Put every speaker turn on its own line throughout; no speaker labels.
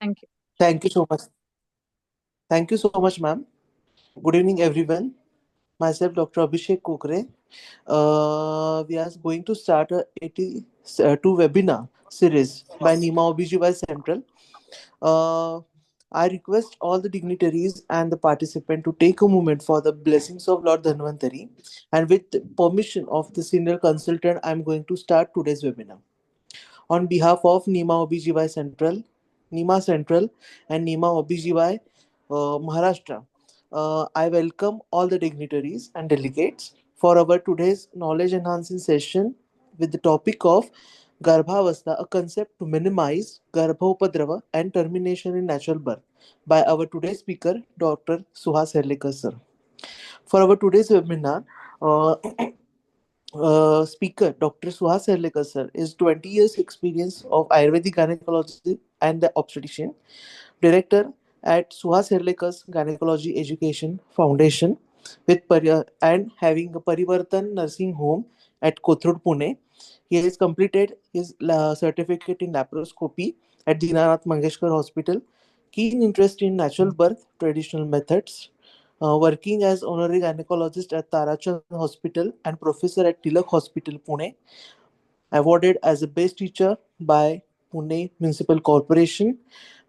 Thank you.
Thank you so much. Thank you so much, ma'am. Good evening, everyone. Myself, Dr. Abhishek Kokre. We are going to start a 82 webinar series by Nima OBGY Central. Uh, I request all the dignitaries and the participant to take a moment for the blessings of Lord Dhanvantari. And with permission of the senior consultant, I'm going to start today's webinar. On behalf of Nima OBGY Central, Nima Central, and Nima OBGY Maharashtra, I welcome all the dignitaries and delegates for our today's knowledge enhancing session with the topic of Garbhaavastha, a concept to minimize Garbhopadrva and termination in natural birth by our today's speaker, Dr. Suhas Herlekar sir. For our today's webinar, uh, speaker Dr. Suhas Herlekar sir is 20 years experience of Ayurvedic gynecology and the obstetrician, director at Suhas Herlekar's Gynecology Education Foundation and having a Parivartan nursing home at Kothurud, Pune. He has completed his certificate in laparoscopy at Dinanath Mangeshkar Hospital. Keen interest in natural birth traditional methods, working as honorary gynecologist at Tarachand Hospital and professor at Tilak Hospital, Pune. Awarded as a best teacher by Pune Municipal Corporation.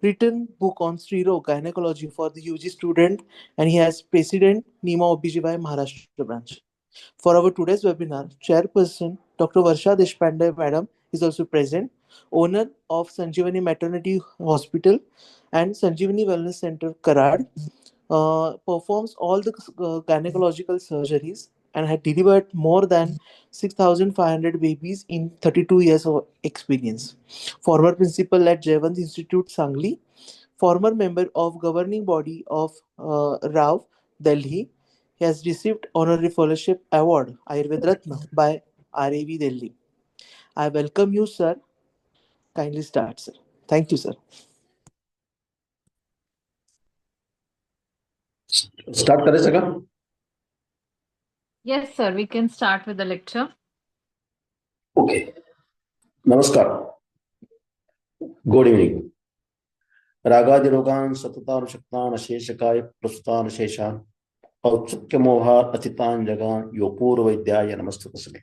Written book on Striro gynecology for the UG student, and he has president Nima OBGY Maharashtra branch. For our today's webinar, chairperson Dr. Varsha Deshpande madam is also present, owner of Sanjeevani Maternity Hospital and Sanjeevani Wellness Center, Karad, performs all the gynecological surgeries and had delivered more than 6,500 babies in 32 years of experience. Former principal at Jayavant Institute, Sangli, former member of governing body of RAV, Delhi. He has received honorary fellowship award Ayurveda Ratna by RAV Delhi. I welcome you, sir. Kindly start, sir. Thank you, sir.
Start करायचं का?
Yes, sir. We can start with the lecture.
Okay. नमस्कार. Good evening. रागादिरोगान सततान शक्तान अशेषकाय प्रस्तुतान शेषान औत्सुक्य मोहा अतितान जगान योपूर वैद्याय नमस्तुतस्मे.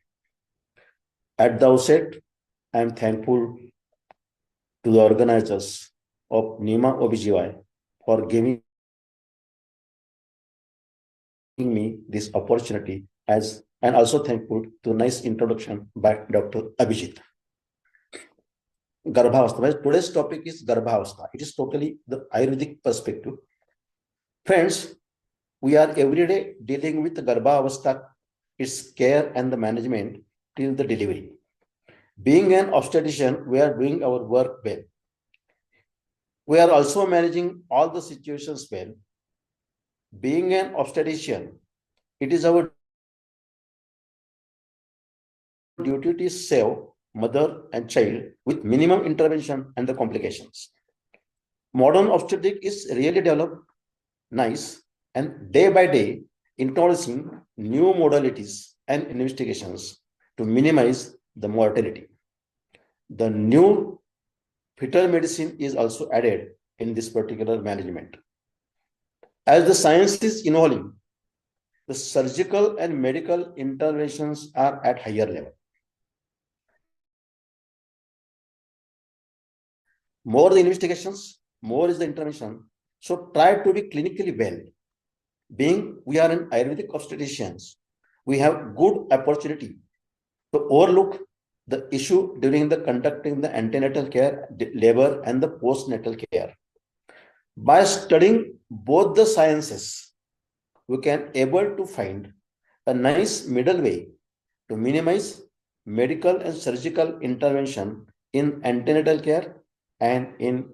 At the outset, I am thankful to the organizers of Nima OBGY for giving me this opportunity and also thankful to nice introduction by Dr. Abhijit. Garbhavastha. Today's topic is Garbhavastha. It is totally the Ayurvedic perspective. Friends, we are every day dealing with Garbhavastha, its care and the management till the delivery. Being an obstetrician, we are doing our work well. We are also managing all the situations well. Being an obstetrician, it is our duty to save mother and child with minimum intervention and the complications. Modern obstetric is really developed, nice, and day by day introducing new modalities and investigations to minimize the mortality. The new fetal medicine is also added in this particular management. As the science is evolving, the surgical and medical interventions are at higher level. More the investigations, more is the intervention. So try to be clinically well. Being we are an Ayurvedic obstetricians, we have good opportunity to overlook the issue during the conducting the antenatal care, labor, and the postnatal care. By studying both the sciences, we can able to find a nice middle way to minimize medical and surgical intervention in antenatal care and in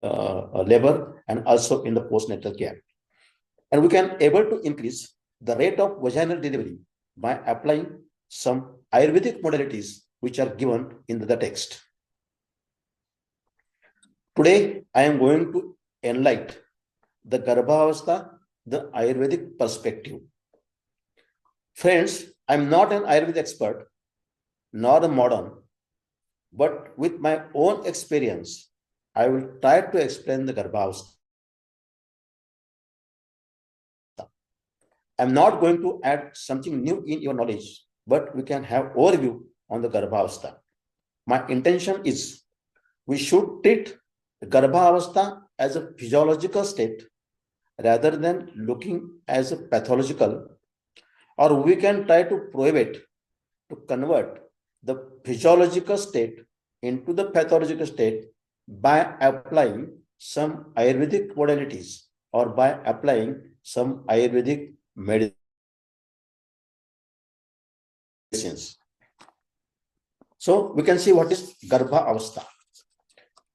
labor and also in the postnatal care. And we can able to increase the rate of vaginal delivery by applying some Ayurvedic modalities which are given in the text. Today, I am going to enlighten the Garbhavastha, the Ayurvedic perspective. Friends, I am not an Ayurvedic expert, nor a modern, but with my own experience, I will try to explain the Garbhavastha. I'm not going to add something new in your knowledge, but we can have overview on the Garbhavastha. My intention is we should treat Garbhavastha as a physiological state rather than looking as a pathological, or we can try to prohibit to convert the physiological state into the pathological state by applying some Ayurvedic modalities or by applying some Ayurvedic medicines. So we can see what is Garbha Avastha.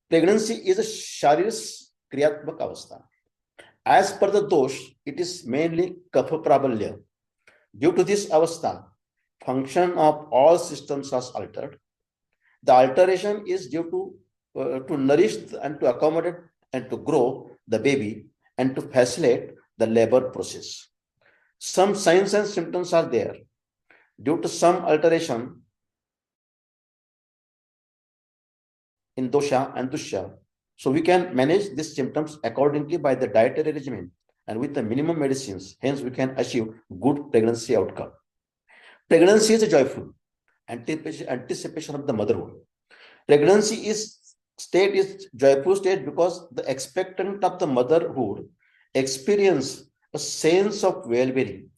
Pregnancy is a Shariris Kriyatmak Avastha. As per the dosh, it is mainly Kapha Prabalya. Due to this Avastha, function of all systems is altered. The alteration is due to nourish and to accommodate and to grow the baby and to facilitate the labor process. Some signs and symptoms are there. Due to some alteration in dosha and dusha, so we can manage these symptoms accordingly by the dietary regimen and with the minimum medicines. Hence, we can achieve good pregnancy outcome. Pregnancy is a joyful anticipation of the motherhood. Pregnancy is joyful state because the expectant of the motherhood experience a sense of well-being,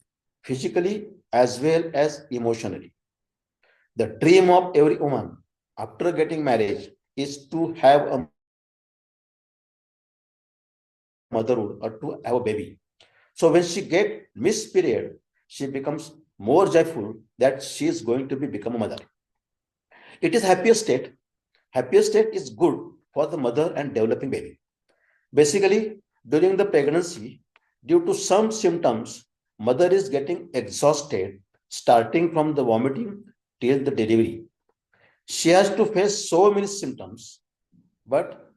physically as well as emotionally. The dream of every woman after getting married is to have a motherhood or to have a baby. So when she gets missed period, she becomes more joyful that she is going to become a mother. It is happiest state. Happiest state is good for the mother and developing baby. Basically, during the pregnancy, due to some symptoms, mother is getting exhausted, starting from the vomiting till the delivery. She has to face so many symptoms, but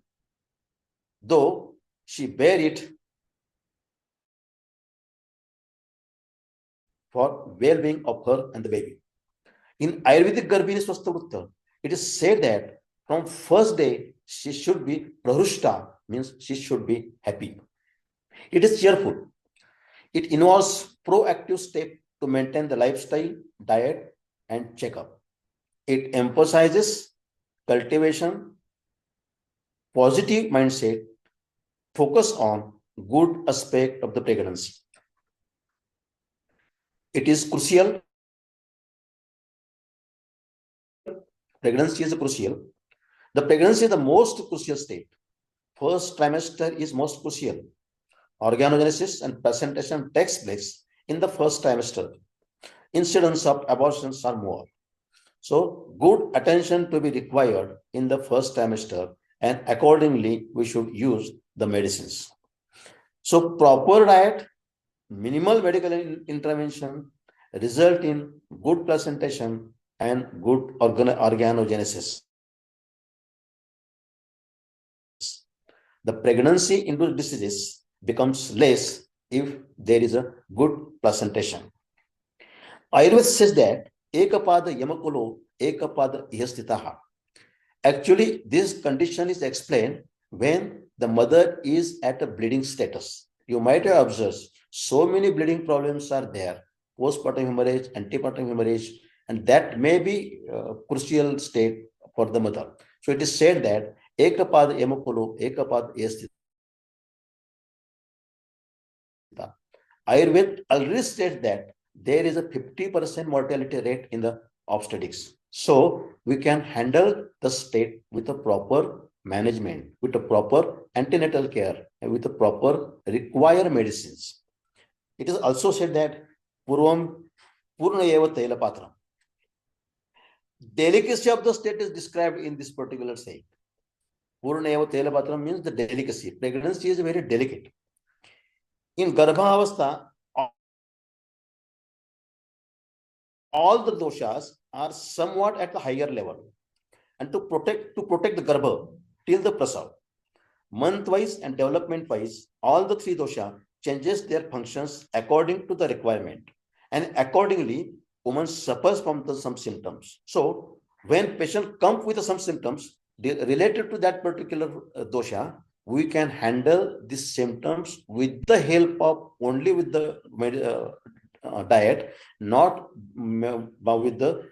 though she bear it for well-being of her and the baby. In Ayurvedic Garbhini Swasthavutta, it is said that from first day, she should be prahushta, means she should be happy. It is cheerful. It involves proactive step to maintain the lifestyle, diet, and checkup. It emphasizes cultivation, positive mindset, focus on good aspect of the pregnancy. It is crucial. Pregnancy is crucial. The pregnancy is the most crucial state. First trimester is most crucial. Organogenesis and placentation takes place in the first trimester. Incidence of abortions are more. So good attention to be required in the first trimester, and accordingly we should use the medicines. So proper diet, minimal medical intervention result in good placentation and good organogenesis. The pregnancy-induced diseases becomes less if there is a good placentation. Ayurveda says that ekapada yamakulo ekapada ihastitaha. Actually, this condition is explained when the mother is at a bleeding status. You might have observed so many bleeding problems are there, postpartum hemorrhage, antepartum hemorrhage, and that may be a crucial state for the mother. So it is said that ekapada yamakulo ekapada ihastitaha. Ayurveda already states that there is a 50% mortality rate in the obstetrics. So we can handle the state with a proper management, with a proper antenatal care, and with the proper required medicines. It is also said that Purvam Purna Eva Tela Patram. Delicacy of the state is described in this particular saying. Purna Eva Tela Patram means the delicacy. Pregnancy is very delicate. In Garbhavastha, all the doshas are somewhat at the higher level, and to protect the garbha till the prasav, month-wise and development-wise, all the three dosha changes their functions according to the requirement, and accordingly, woman suffers from some symptoms. So, when patient comes with some symptoms related to that particular dosha, we can handle these symptoms with the help of only with the diet, not with the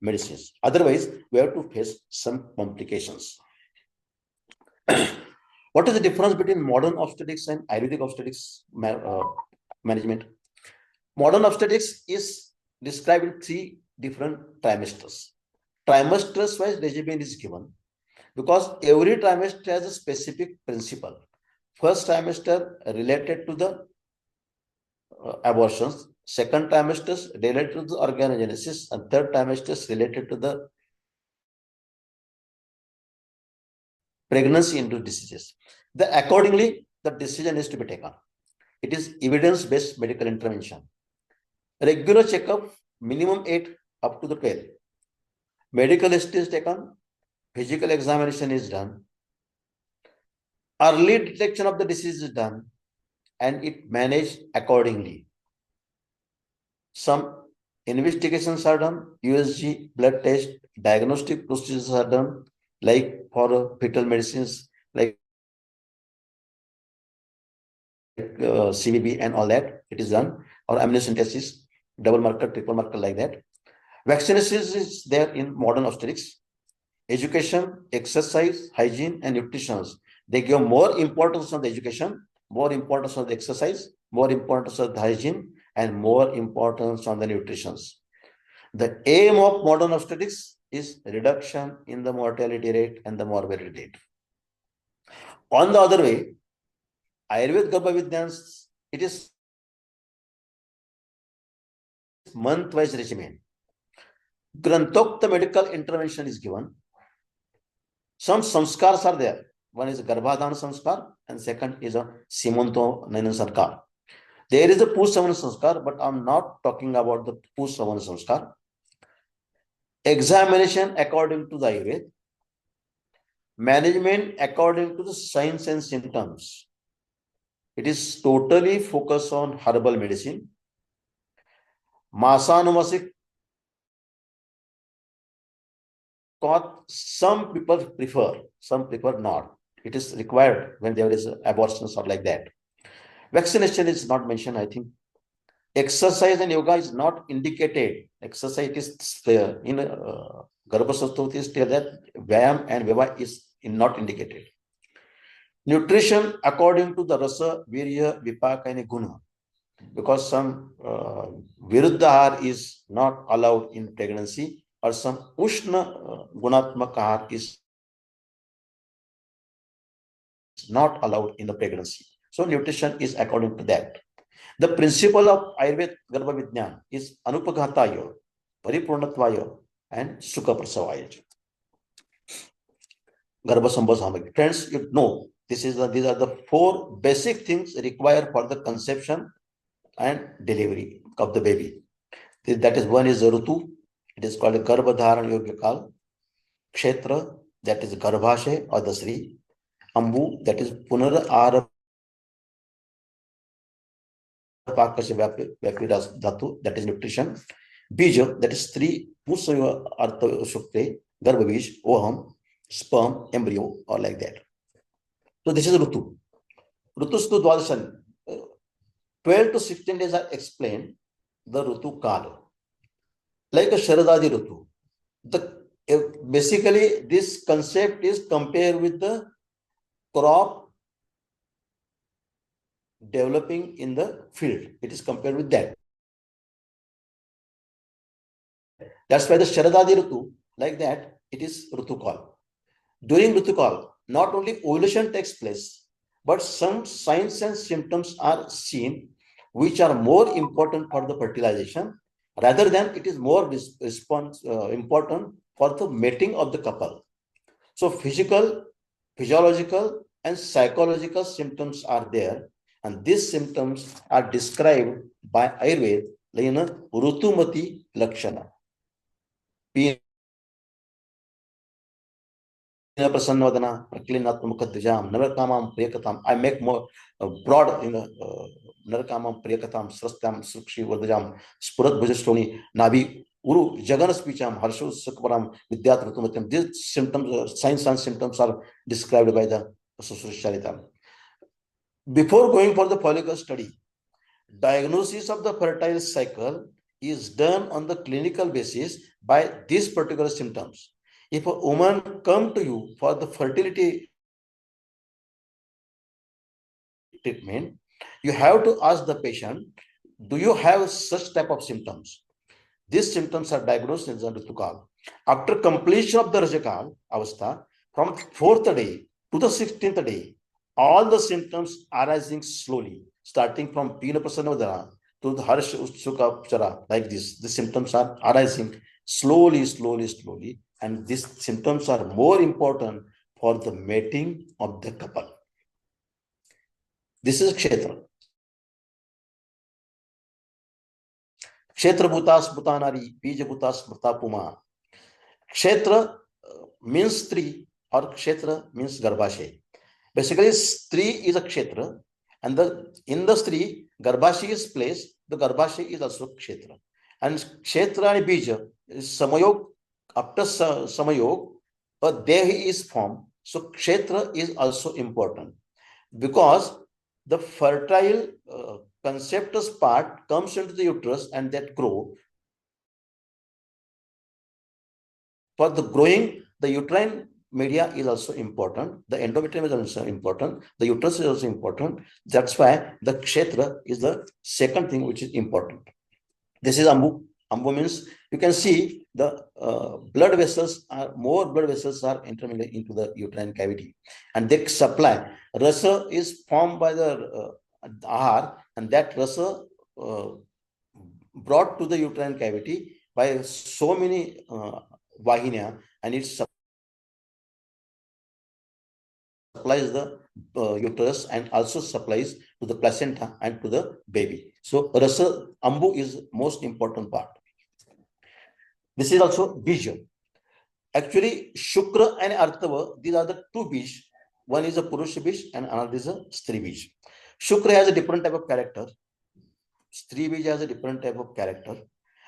medicines. Otherwise, we have to face some complications. What is the difference between modern obstetrics and Ayurvedic obstetrics management? Modern obstetrics is described in 3 different trimesters. Trimesters wise regimen is given because every trimester has a specific principle. First trimester related to the abortions, second trimester related to the organogenesis, and third trimester related to the pregnancy-induced diseases. Accordingly, the decision is to be taken. It is evidence-based medical intervention. Regular checkup, minimum 8 up to the 12. Medical history is taken, physical examination is done, early detection of the disease is done, and it managed accordingly. Some investigations are done, USG, blood test, diagnostic procedures are done, like for fetal medicines, like CVB and all that, it is done, or amniocentesis, double marker, triple marker, like that. Vaccination is there in modern obstetrics. Education, exercise, hygiene, and nutrition. They give more importance on the education, more importance on the exercise, more importance on the hygiene, and more importance on the nutrition. The aim of modern obstetrics is reduction in the mortality rate and the morbidity rate. On the other way, Ayurveda Garbhaavastha, it is month-wise regimen. Grantokta medical intervention is given. Some samskars are there. One is Garbhadhan samskar, and second is a Simanto Nayan samskar. There is a Pushravan samskar, but I'm not talking about the Pushravan samskar. Examination according to the Ayurveda. Management according to the signs and symptoms. It is totally focused on herbal medicine. Masanumasic, some people prefer, some prefer not. It is required when there is abortions or like that. Vaccination is not mentioned, I think. Exercise and yoga is not indicated. Exercise is in Garbhasastha is clear that Vyayam and Viva is not indicated. Nutrition according to the Rasa, Virya, Vipaka, and Guna. Because some Viruddha is not allowed in pregnancy, or some Ushna Gunatmak Ahar is not allowed in the pregnancy. So nutrition is according to that. The principle of Ayurveda Garbha Vidyan is Anupaghataya, Paripurnatvaya, and Sukha Prasavaya. Garbha Sambha Samagri. Friends, you know, these are the 4 basic things required for the conception and delivery of the baby. That is, one is Rutu, it is called a Garbhadharan Yogya Kal. Kshetra, that is Garbhashay or the Sri. Ambu, that is Punar Ara Dhatu, that is nutrition. Bija, that is 3 Pusaya Artha Shukte, Garbhabij, Oham, sperm, embryo, or like that. So this is Rutu. Rutustu Dwadashan. 12 to 16 days are explained the Rutu Kala. Like a Sharadadi Rutu. Basically, this concept is compared with the crop developing in the field. It is compared with that. That's why the Sharadadi Rutu, like that, it is Rutu Kala. During Rutu Kala, not only ovulation takes place, but some signs and symptoms are seen which are more important for the fertilization, rather than it is more important for the mating of the couple. So physical, physiological, and psychological symptoms are there, and these symptoms are described by Ayurveda like Rutumati Lakshana. I make more broad Narkamam, Priyakatam, Srastam, Sukshi, Vardajam, Spurat Bhujastoni, Nabi, Uru, Jaganas Picham, Harsho Sakparam, Vidyatrutumatam. These symptoms, signs and symptoms are described by the Sushrishcharita. Before going for the follicle study, diagnosis of the fertile cycle is done on the clinical basis by these particular symptoms. If a woman come to you for the fertility treatment, you have to ask the patient, do you have such type of symptoms? These symptoms are diagnosed in the Ritukal. After completion of the Rajakal Avastha, from 4th day to the 16th day, all the symptoms arising slowly, starting from Pina Prasanavadana to the Harsh Utsuka Chara, like this. The symptoms are arising slowly, and these symptoms are more important for the mating of the couple. This is Kshetra. Kshetra Bhutas Bhutanari, Bija Bhutas Bhutapuma. Kshetra means Stri, or Kshetra means Garbhashay. Basically, Stri is a Kshetra, and in the Stri, Garbhashay is placed, the Garbhashay is also Kshetra. And Kshetra and Bija is Samayog, after Samayog, a Dehi is formed. So Kshetra is also important because the fertile conceptus part comes into the uterus and that grow. For the growing, the uterine media is also important. The endometrium is also important. The uterus is also important. That's why the Kshetra is the second thing which is important. This is Ambu. Ambu means you can see the more blood vessels are intermingling into the uterine cavity, and they supply. Rasa is formed by the ahar, and that rasa brought to the uterine cavity by so many vahinia, and it supplies the uterus and also supplies to the placenta and to the baby. So rasa ambu is most important part. This is also bija. Actually, Shukra and Artava, these are the two bij. One is a Purusha bij and another is a Stri bij. Shukra has a different type of character. Stri bij has a different type of character.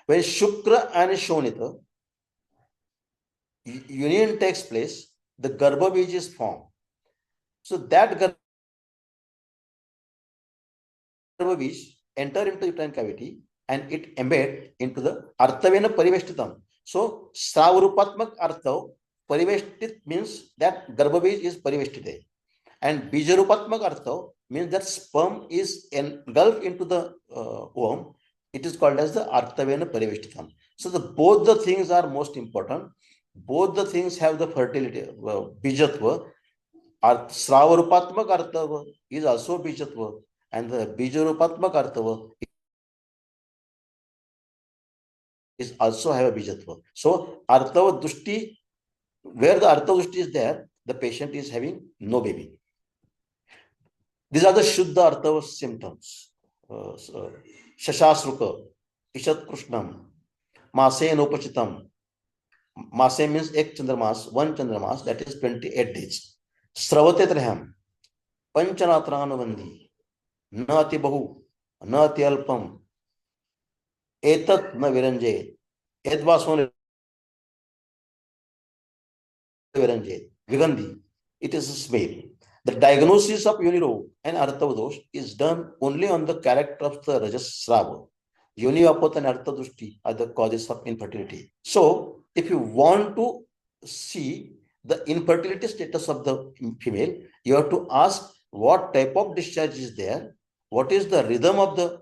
When Shukra and Shonita union takes place, the Garbha bij is formed. So that Garbha bij enter into uterine cavity and it embed into the Artavena Pariveshtitam. So Savrupatmak Artav Pariveshtit means that Garbha bij is Pariveshtite. And Bijarupatmak Artav means that sperm is engulfed into the womb. It is called as the Artavena Pariveshtitam. So both the things are most important. Both the things have the fertility, Bijatva. Sravarupatmak Artava is also Bijatva, and the Bijarupatmak Artava is also have a Bijatva. So Artava Dushti, where the Artava Dushti is there, the patient is having no baby. These are the Shuddha Artava symptoms. Shashasruka, Ishat Krishnam, Mase Nopachitam. Mase means ek Chandramas, one Chandramas, that is 28 days. Sravate Traham, Panchanatranavandi, Nati Bahu, Nati Alpam, Etat na Viranje, Edvason Viranje, Vigandhi. It is a smell. The diagnosis of Uniro and Artavadosh is done only on the character of the Rajas Srava. Univapat and Artadushti are the causes of infertility. So, if you want to see the infertility status of the female, you have to ask what type of discharge is there, what is the rhythm of the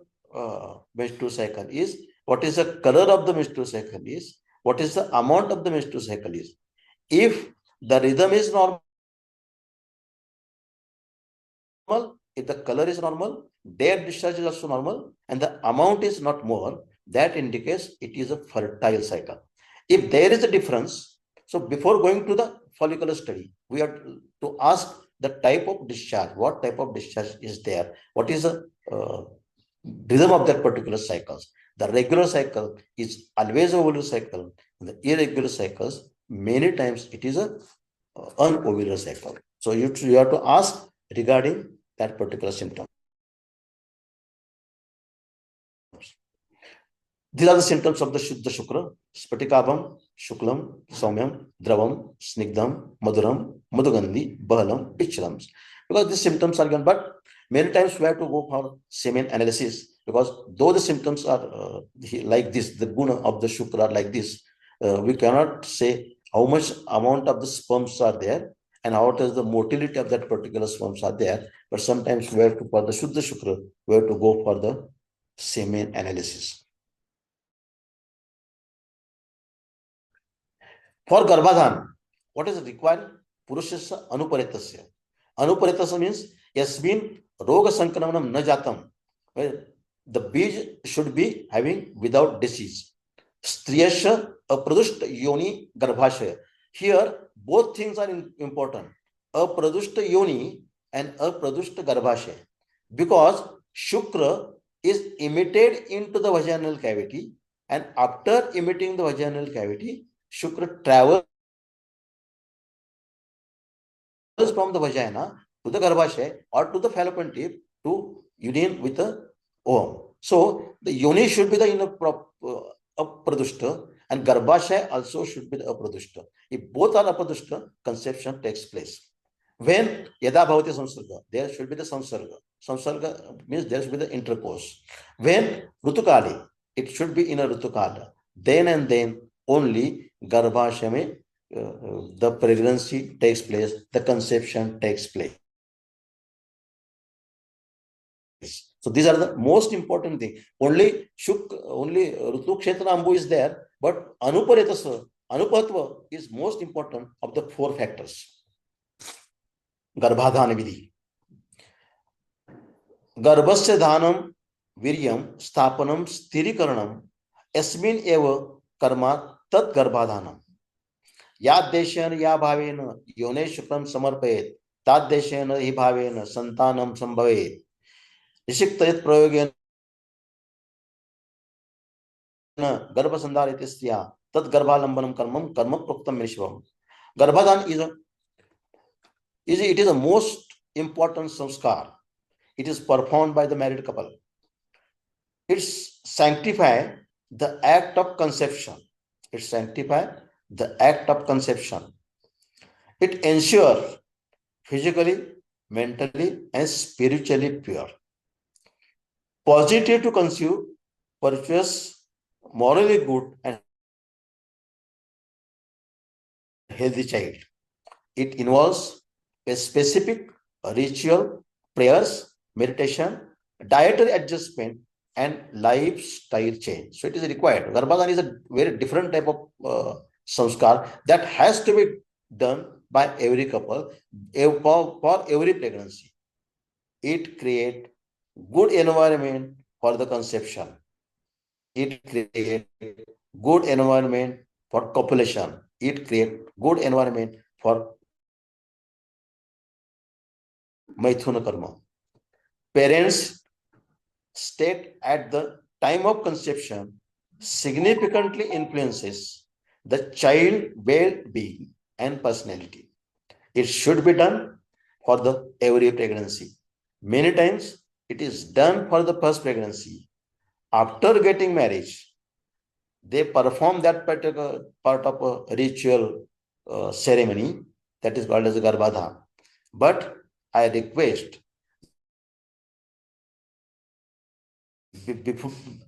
menstrual cycle is, what is the color of the menstrual cycle is, what is the amount of the menstrual cycle is. If the rhythm is normal, if the color is normal, their discharge is also normal, and the amount is not more, that indicates it is a fertile cycle. If there is a difference, so before going to the follicular study, we have to ask the type of discharge, what type of discharge is there, what is the rhythm of that particular cycles. The regular cycle is always a ovular cycle, and the irregular cycles, many times it is a unovular cycle. So you have to ask regarding that particular symptom. These are the symptoms of the Shuddha Shukra. Spatikabham, Shuklam, Saumyam, Dravam, Snigdham, Maduram, Madhugandhi, Bahalam, Pichram. Because these symptoms are given, but many times we have to go for semen analysis, because though the symptoms are like this, the guna of the Shukra are like this, we cannot say how much amount of the sperms are there and what is the motility of that particular sperms are there. But sometimes we have to, for the Shuddha Shukra, we have to go for the semen analysis. For Garbhadhan, what is required? Purushasya Anuparitasya. Anuparitasya means yasmin roga sankramanam na jatam. The bij should be having without disease. Striyasya apradushta yoni garbhashaya. Here, both things are important. Apradushta yoni and apradushta garbhashaya. Because Shukra is emitted into the vaginal cavity, and after emitting the vaginal cavity, Shukra travels from the vagina to the garbhashaya or to the fallopian tube to union with the ovum. So the yoni should be the inner apradushta, and garbhashaya also should be the apradushta. If both are apradushta, conception takes place. When yada bhavati samsarga, there should be the samsarga. Samsarga means there should be the intercourse. When rutukali, it should be in a rutukala. Then and then only garbhashaya the pregnancy takes place, the conception takes place. So these are the most important thing. Only Rutu Kshetra Ambu is there, but Anupatva is most important of the four factors. Garbhadhan Vidhi. Garbhasya Dhanam Viryam Sthapanam Sthirikaranam Asmin Eva Karma Tat Garbhadhanam. यादेशेन या भावेन योने शुक्रम समर्पयेत तादेशेन हि भावेन संतानम संभवेत निषिक्तयत् प्रयोगेन गर्भसंधारित स्त्रिया तत् गर्भालंबनम कर्मम कर्म प्रोक्तम विश्वम. Garbhadan is a most important sanskar. It is performed by the married couple. It sanctifies the act of conception. It sanctifies the act of conception. It ensures physically, mentally, and spiritually pure. Positive to conceive, virtuous, morally good, and healthy child. It involves a specific ritual, prayers, meditation, dietary adjustment, and lifestyle change. So it is required. Garbhadan is a very different type of sanskar that has to be done by every couple for every pregnancy. It creates good environment for the conception. It creates good environment for copulation. It creates good environment for Maithuna Karma. Parents' state at the time of conception significantly influences the child well-being and personality. It should be done for the every pregnancy. Many times it is done for the first pregnancy. After getting married, they perform that particular part of a ritual ceremony that is called as a Garbhadhan. But I request,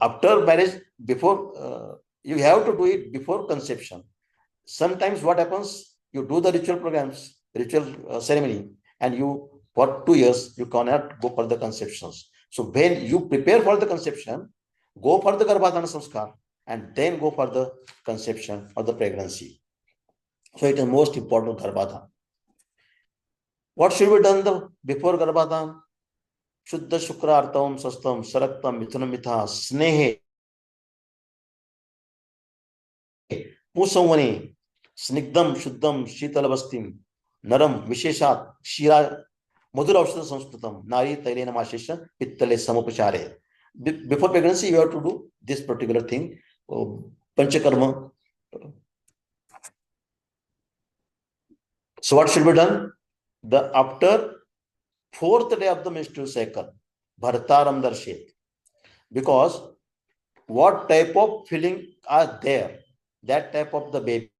after marriage, before you have to do it before conception. Sometimes what happens, you do the ritual programs, ritual ceremony, and you for 2 years you cannot go for the conceptions. So when you prepare for the conception, go for the Garbhadhana Samskar and then go for the conception or the pregnancy. So it is most important Garbhadhan. What should be done before Garbhadhan? Shuddha Shukra Artavam Sastam Saraktam Mithunam Mitha Snehe Musavane Snigdam Shuddam Shitalavastim Naram Visheshat Shira Madhura Aushadha Sanskritam Nari Tailena Mashesha Pittale Samapachare. Before pregnancy, you have to do this particular thing, Panchakarma. So what should be done? After 4th day of the menstrual cycle, Bhartaram Darshet. Because what type of feeling are there, that type of the baby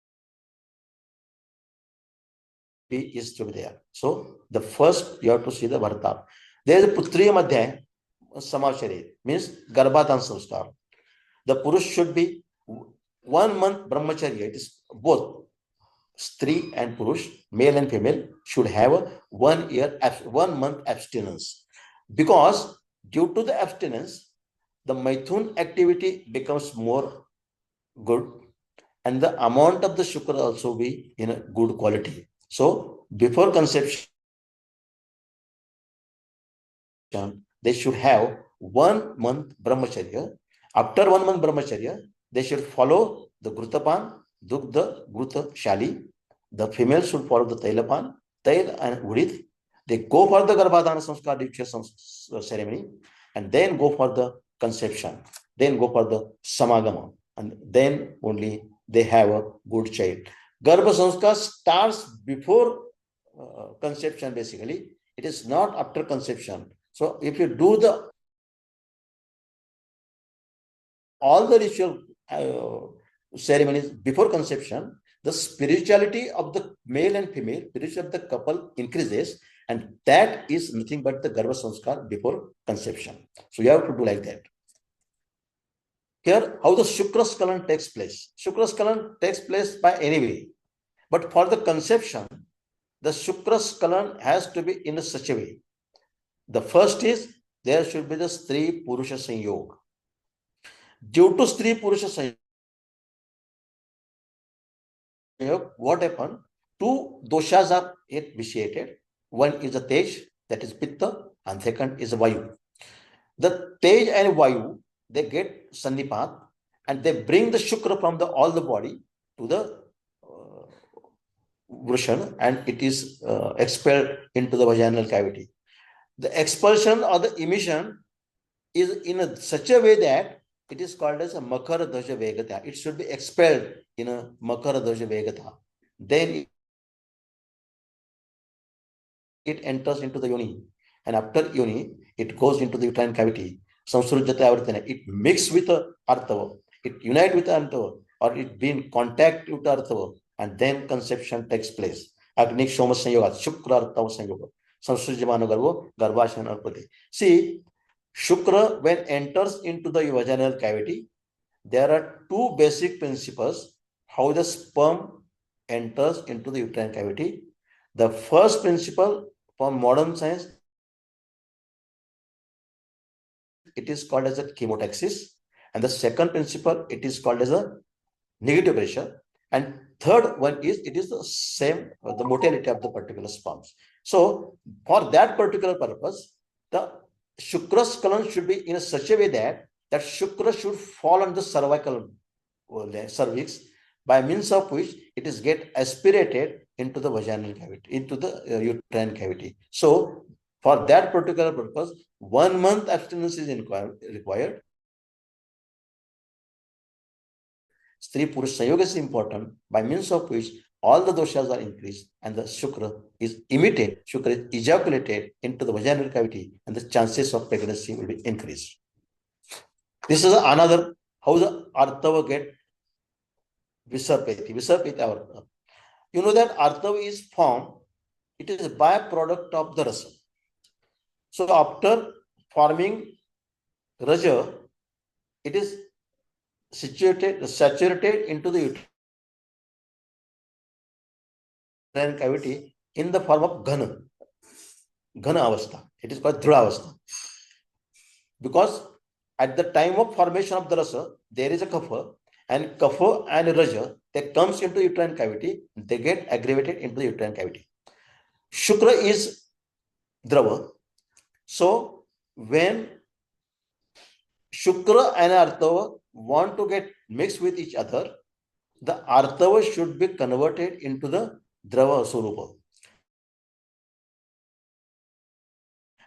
is to be there. So the first you have to see the Bharata. There is a Putriya Madhyay Samashari, means Garbhadan Sanskar. The Purush should be 1 month Brahmacharya. It is both Stree and Purush, male and female, should have a 1 month abstinence. Because due to the abstinence, the Maithun activity becomes more good, and the amount of the Shukra also be in a good quality. So before conception, they should have 1 month Brahmacharya. After 1 month Brahmacharya, they should follow the Grutapan, Dugdha, Gruta, Shali. The female should follow the Tailapan, Tail and Udit. They go for the Garbhadana Samskar Diksha ceremony, and then go for the conception, then go for the Samagama, and then only they have a good child. Garbha Samskar starts before conception, basically. It is not after conception. So if you do all the ritual ceremonies before conception, the spirituality of the male and female, spirituality of the couple increases, and that is nothing but the Garbha Sanskar before conception. So you have to do like that. Here, how the Shukraskalan takes place. Shukraskalan takes place by any way. But for the conception, the Shukraskalan has to be in such a way. The first is, there should be the Stree Purusha Sanyog. Due to Stree Purusha Sanyog, what happened? 2 doshas are vitiated. One is a Tej, that is Pitta, and second is a Vayu. The Tej and Vayu, they get Sannipat, and they bring the Shukra from all the body to the Vrushan, and it is expelled into the vaginal cavity. The expulsion or the emission is in such a way that it is called as a Makara Dvaja Vegata. It should be expelled in a Makara Dvaja Vegata. Then it enters into the yoni, and after yoni, it goes into the uterine cavity. Samsrujyate avartana. It mixes with the Artava. It unites with the Artava, or it be in contact with the Artava, and then conception takes place. Agnik Shoma Sanyoga, Shukra Artava Sanyoga. Samsrujyamano Garbo, Garbhashan Arpati. See, Shukra, when enters into the vaginal cavity, there are 2 basic principles how the sperm enters into the uterine cavity. The first principle for modern science, it is called as a chemotaxis, and the second principle, it is called as a negative pressure, and third one is, it is the same, the motility of the particular sperms. So for that particular purpose, the Shukraskalan should be in such a way that Shukra should fall on the cervical cervix, by means of which it is get aspirated into the vaginal cavity, into the uterine cavity. So for that particular purpose, 1 month abstinence is required. Stree Purush Sanyoga is important, by means of which all the doshas are increased, and the Shukra is emitted, Shukra is ejaculated into the vaginal cavity, and the chances of pregnancy will be increased. This is another how the Artava get Visarpeti. Visarpeti Artava. You know that Artava is formed, it is a byproduct of the Rasa. So after forming Raja, it is saturated into the uterine cavity in the form of Ghana Avastha. It is called Dhruva Avastha. Because at the time of formation of the Rasa, there is a Kapha, and Kapha and Raja, they comes into uterine cavity, they get aggravated into the uterine cavity. Shukra is Drava. So when Shukra and Artava want to get mixed with each other, the Artava should be converted into the Drava Sarupa.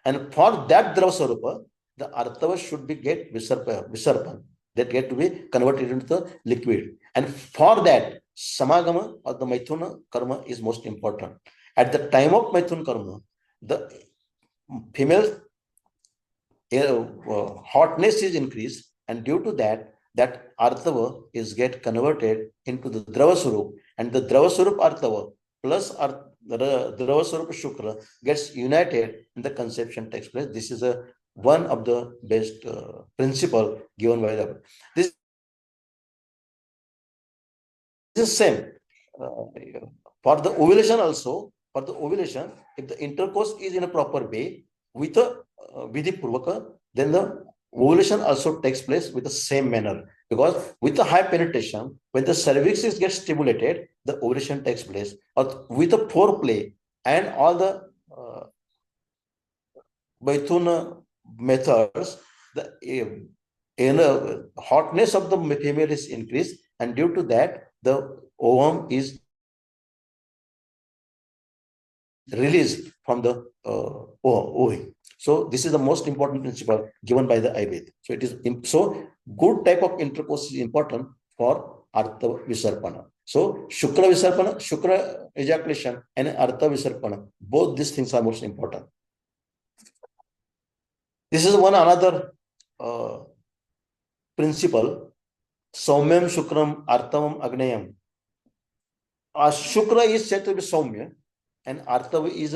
And for that Drava Sarupa, the Artava should be get Visarpan, that get to be converted into the liquid. And for that, Samagama or the Maithuna Karma is most important. At the time of Maithun Karma, the female hotness is increased, and due to that, that Artava is get converted into the Drava Swarup, and the Drava Swarup Artava plus Drava Swarup Shukra gets united and the conception takes place. This is one of the best principle given by the. This is same for the ovulation also. For the ovulation, if the intercourse is in a proper way with a vidhi purvaka, then the ovulation also takes place with the same manner, because with the high penetration, when the cervix is gets stimulated, the ovulation takes place. Or with the foreplay and all the Baithuna methods, the hotness of the female is increased, and due to that, the ovum is released from the ovary. So this is the most important principle given by the Ayurveda. So it is so good type of intercourse is important for Artha Visarpana. So Shukra Visarpana, Shukra ejaculation and Artha Visarpana, both these things are most important. This is one another principle. Saumyam Shukram Artavam Agnayam. Shukra is said to be Saumya, and Artava is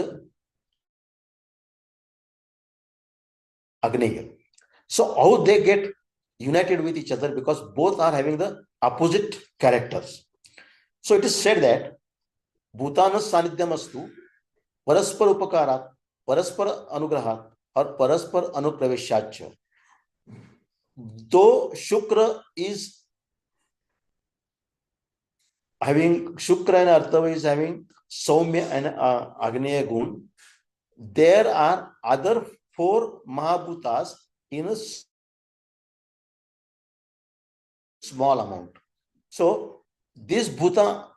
Agneya. So how they get united with each other, because both are having the opposite characters. So it is said that Bhutanas Sanidhyamastu Paraspar Upakarat Paraspar Anugrahat or Paraspar Anupraveshacha. Though Shukra is having Shukra and Artava is having Saumya and Agneya Gun, there are other 4 Mahabhutas in a small amount. So this Bhuta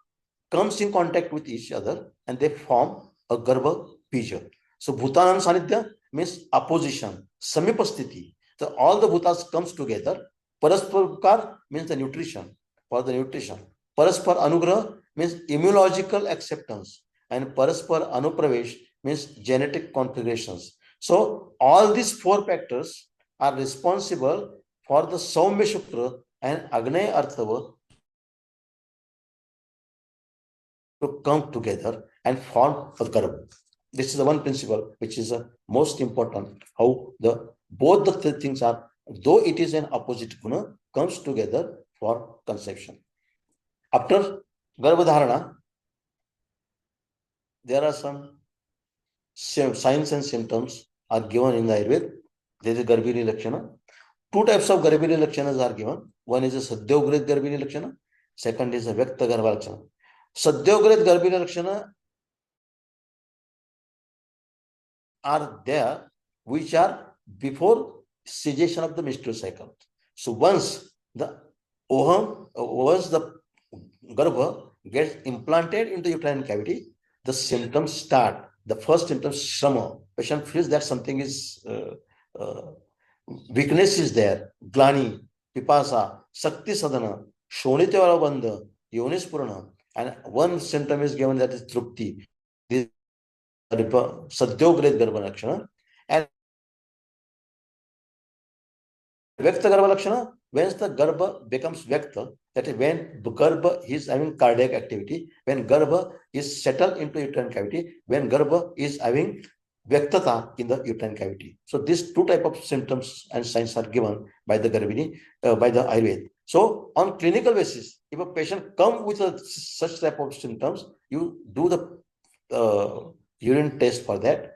comes in contact with each other and they form a Garbha Bija. So Bhutanam Sanidhya means opposition, Samipasthiti. So all the Bhutas comes together. Paraspar means the nutrition, for the nutrition. Paraspar Anugraha means immunological acceptance, and Paraspar Anupravesh means genetic configurations. So all these 4 factors are responsible for the Saumya Shukra and Agnaya Artava to come together and form a Garbha. This is the one principle which is most important, how the both the things are, though it is an opposite guna, comes together for conception. After Garbhadharana, there are some signs and symptoms are given in the Ayurveda. There is a Garbhini Lakshana. 2 types of Garbhini Lakshanas are given. One is a Sadyogrit Garbhini Lakshana. Second is a Vyakta Garbha Lakshana. Sadyogrit Garbhini Lakshana are there which are before cessation of the menstrual cycle. So once the Garbha gets implanted into uterine cavity, the symptoms start. The first symptoms, Shrama. Patient feels that something is weakness is there. Glani, Pipasa, Sakti Sadhana, Shonitya Bandha, Yonis Purana. And one symptom is given, that is Trupti. This Sadyogrit Garbha Lakshana. And Vyakta Garbha Lakshana, when the Garbha becomes Vyakta, that is when Garbha is having cardiac activity, when Garbha is settled into uterine cavity, when Garbha is having Vyaktata in the uterine cavity. So these 2 types of symptoms and signs are given by the Garbhini, by the Ayurveda. So on clinical basis, if a patient comes with such type of symptoms, you do the urine test for that.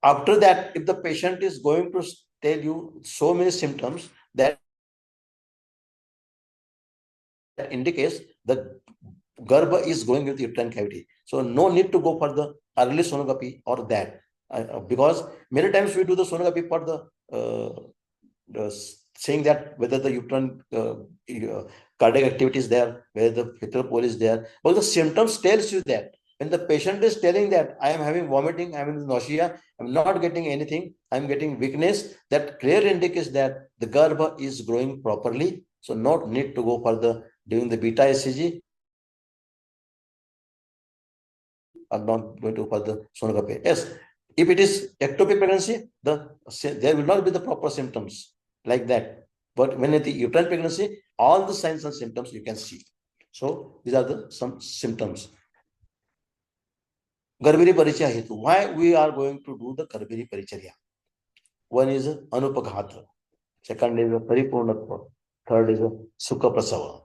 After that, if the patient is going to tell you so many symptoms that indicates the Garbha is going into the uterine cavity. So no need to go for the early sonography or that, because many times we do the sonography for the saying that whether the uterine cardiac activity is there, whether the fetal pole is there, but the symptoms tells you that. When the patient is telling that I am having vomiting, I am having nausea, I am not getting anything, I am getting weakness, that clear indicates that the Garbha is growing properly. So not need to go for the during the beta ECG, or not going to for the sonography. Yes, if it is ectopic pregnancy, there will not be the proper symptoms like that. But when at the uterine pregnancy, all the signs and symptoms you can see. So these are some symptoms. Garbhiri Parichaya Hetu. Why we are going to do the Garbhiri Paricharya? One is Anupaghata. Second is Paripurnatva. Third is Sukha Prasava.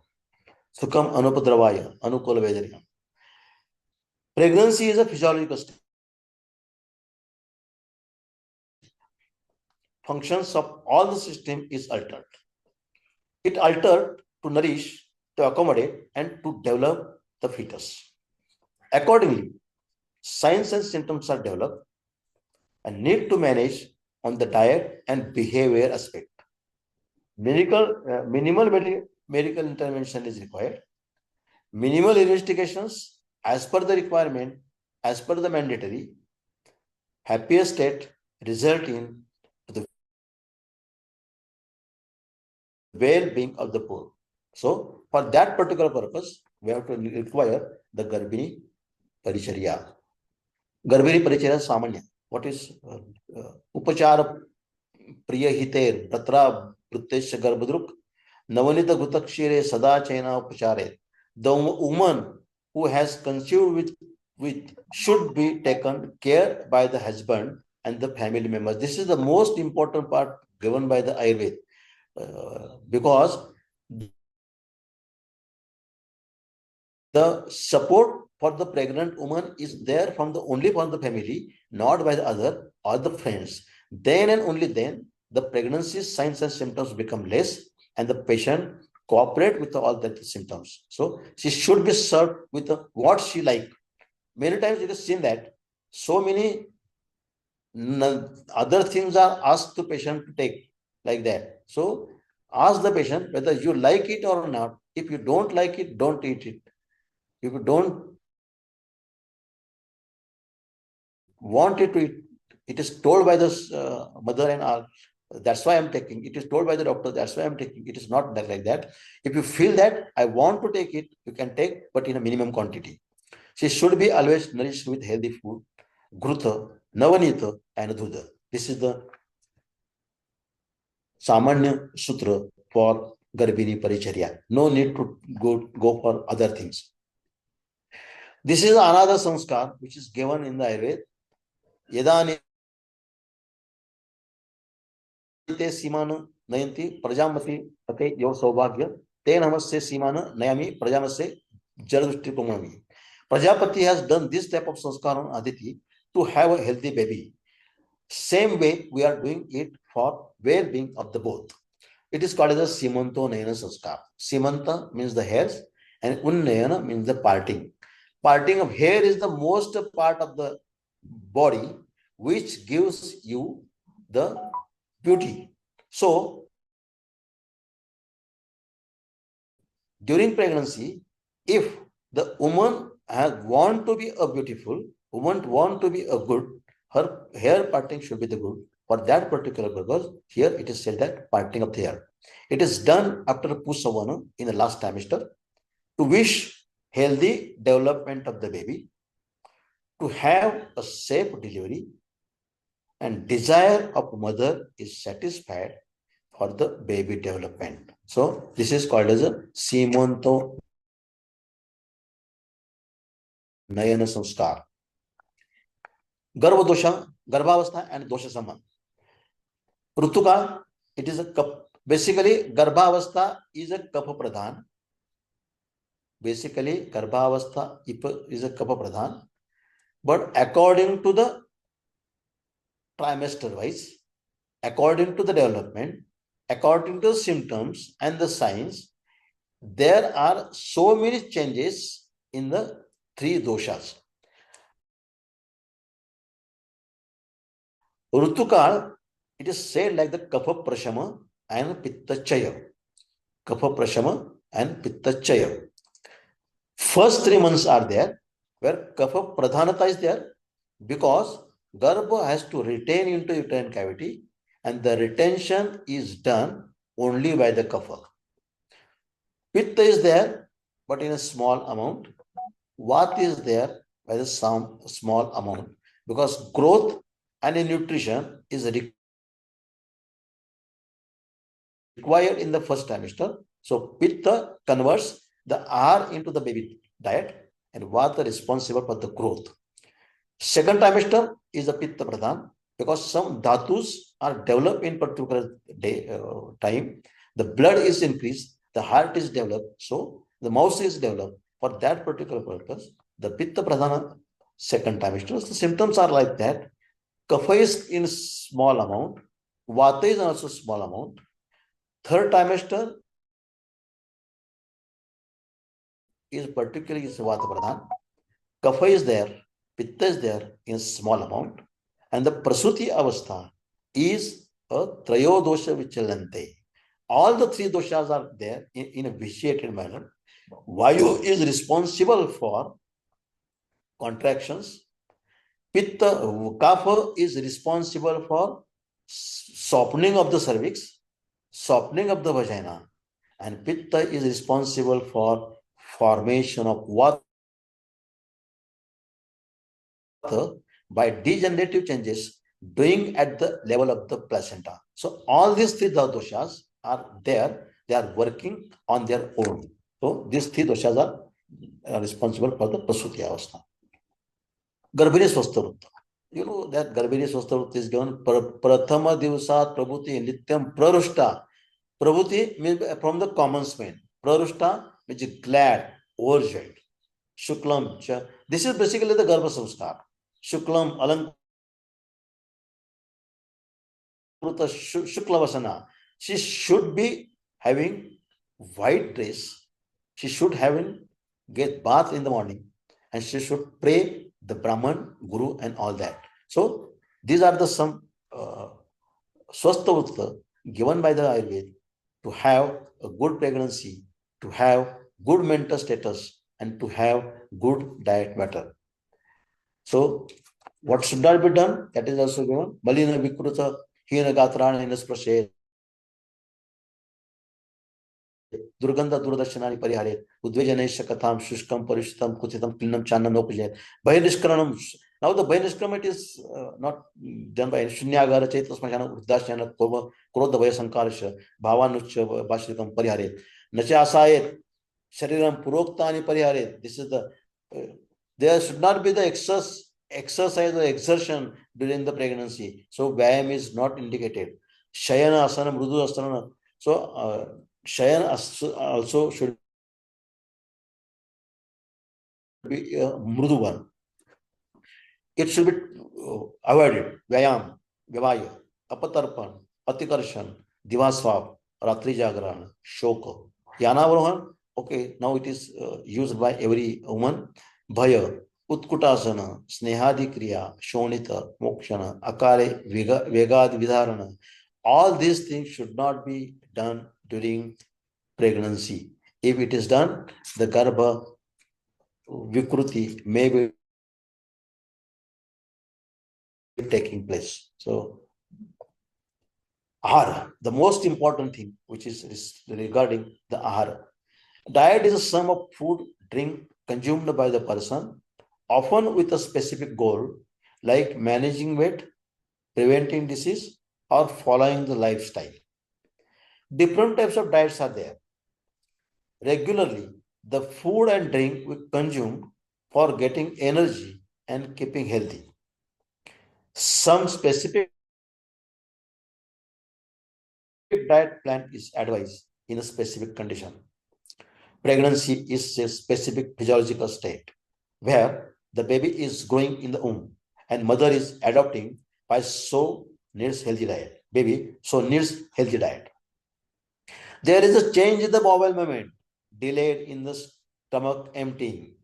Sukham Anupadravaya. Anukula Vedarya. Pregnancy is a physiological state. Functions of all the system is altered. It altered to nourish, to accommodate, and to develop the fetus. Accordingly, signs and symptoms are developed and need to manage on the diet and behavior aspect. Minimal medical intervention is required. Minimal investigations as per the requirement, as per the mandatory, happier state result in the well-being of the poor. So for that particular purpose, we have to require the Garbhini Paricharya. Garbhini Paricharya Samanya. What is Upachara Priya Hiter Tatra Prutesha Garbhadruk Navanita Gutakshire Sada Chaina Upachare. The woman who has conceived with should be taken care by the husband and the family members. This is the most important part given by the Ayurveda. Because the support for the pregnant woman is there from only from the family, not by the other or the friends. Then and only then the pregnancy signs and symptoms become less and the patient cooperate with all the symptoms. So she should be served with what she like. Many times it is seen that so many other things are asked the patient to take like that. So ask the patient whether you like it or not. If you don't like it, don't eat it. If you don't want it to eat, it is told by the mother and all. That's why I'm taking. It is told by the doctor. That's why I'm taking. It is not like that. If you feel that I want to take it, you can take, but in a minimum quantity. She should be always nourished with healthy food, grutha, navanita, and dudha. This is the Samanya Sutra for Garbhini Paricharya. No need to go for other things. This is another sanskar which is given in the Ayurveda. Yedani Simana Nayanti Prajamati Pate Yo Saubhagya Ten Namaste Simana Nayami Prajamase Jaradrushti Pumami. Prajapati has done this type of sanskar on Aditi to have a healthy baby. Same way we are doing it for well-being of the both. It is called as a Simanto Nayana sanskar. Simanta means the hairs and Unnayana means the parting. Parting of hair is the most part of the body which gives you the beauty. So during pregnancy, if the woman want to be a beautiful, woman want to be a good, her hair parting should be the good. For that particular purpose, here it is said that parting of the hair. It is done after Pusavana in the last trimester to wish healthy development of the baby, to have a safe delivery, and desire of mother is satisfied for the baby development. So this is called as a Simanto Nayana Sanskar. Garbhodosha, Garbhavastha and Dosha Saman. Rutuka, it is a cup. Basically, Garbhavastha is a kapha pradhan. Basically, Garbhavastha is a kapha pradhan. But according to the trimester wise, according to the development, according to the symptoms and the signs, there are so many changes in the three doshas. Rutukal, it is said like the kapha prashama and pitta chaya. Kapha prashama and pitta chaya. First 3 months are there where kapha pradhanata is there because Garbha has to retain into uterine cavity and the retention is done only by the kapha. Pitta is there but in a small amount. Vata is there by the small amount because growth and nutrition is required in the first trimester. So Pitta converts the R into the baby diet and Vata responsible for the growth. Second trimester is the Pitta Pradhan because some dhatus are developed in particular time. The blood is increased, the heart is developed, so the mouth is developed for that particular purpose. The Pitta Pradhana second trimester, the symptoms are like that. Kapha is in small amount, Vata is also small amount. Third trimester is particularly Vata Pradhan. Kapha is there, Pitta is there in small amount, and the Prasuti Avastha is a Trayo Dosha Vichalante. All the three doshas are there in a vitiated manner. Vayu is responsible for contractions. Pitta, Kapha is responsible for softening of the cervix, softening of the vagina, and Pitta is responsible for formation of Vata by degenerative changes doing at the level of the placenta. So all these three doshas are there, they are working on their own. So these three doshas are responsible for the Prasuti Avastha. Garbhini Swastharutta. You know that Garbhini Swastharutta is given Prathama Divsat Prabhuti Nityam Prarushta. Prabhuti means from the common spine. Prarushta means glad, overjoyed. Shuklam. This is basically the Garbha Samskar. Shuklam Alankruta Shuklavasana. She should be having white dress. She should get bath in the morning, and she should pray the Brahman, Guru, and all that. So these are the some Swastha given by the Ayurveda to have a good pregnancy, to have good mental status, and to have good diet matter. So what should not be done? That is also given. Malina Vikruta Hina Gatrana Inasprashe Durganda Durdarshanani Parihare Udvejanesha Katham Shushkam Parishtam Kutitam Klinam Chana Nopuje Bayanishkaranam. Now the Bayanishkram it is not done by Shunyagara Chetas Mashana Udashana Krodha Vayasankarsha Bhavanucha Bashikam Parihare Nacha Asayet Shariram Puroktani Parihare. This is the there should not be the exercise or exertion during the pregnancy. So Vyayam is not indicated. Shayana Asana Mrudu Asana. So Shayana also should be a Mrudu one. It should be avoided. Vyayam, Vyavaya, Apatarpan, Atikarshan, Divasvav, Ratri Jagran, Shoka. Yanavarohan, okay, now it is used by every woman. Bhaya, Utkutasana, Snehadi Kriya, Shonita, Mokshana, Akare, Vegad Vidharana. All these things should not be done during pregnancy. If it is done, the Garbha Vikruti may be taking place. So, Ahara, the most important thing, which is regarding the Ahara. Diet is a sum of food, drink consumed by the person, often with a specific goal, like managing weight, preventing disease, or following the lifestyle. Different types of diets are there. Regularly, the food and drink we consume for getting energy and keeping healthy. Some specific diet plan is advised in a specific condition. Pregnancy is a specific physiological state where the baby is growing in the womb and mother is adopting by so needs healthy diet. Baby so needs healthy diet. There is a change in the bowel movement, delayed in the stomach emptying.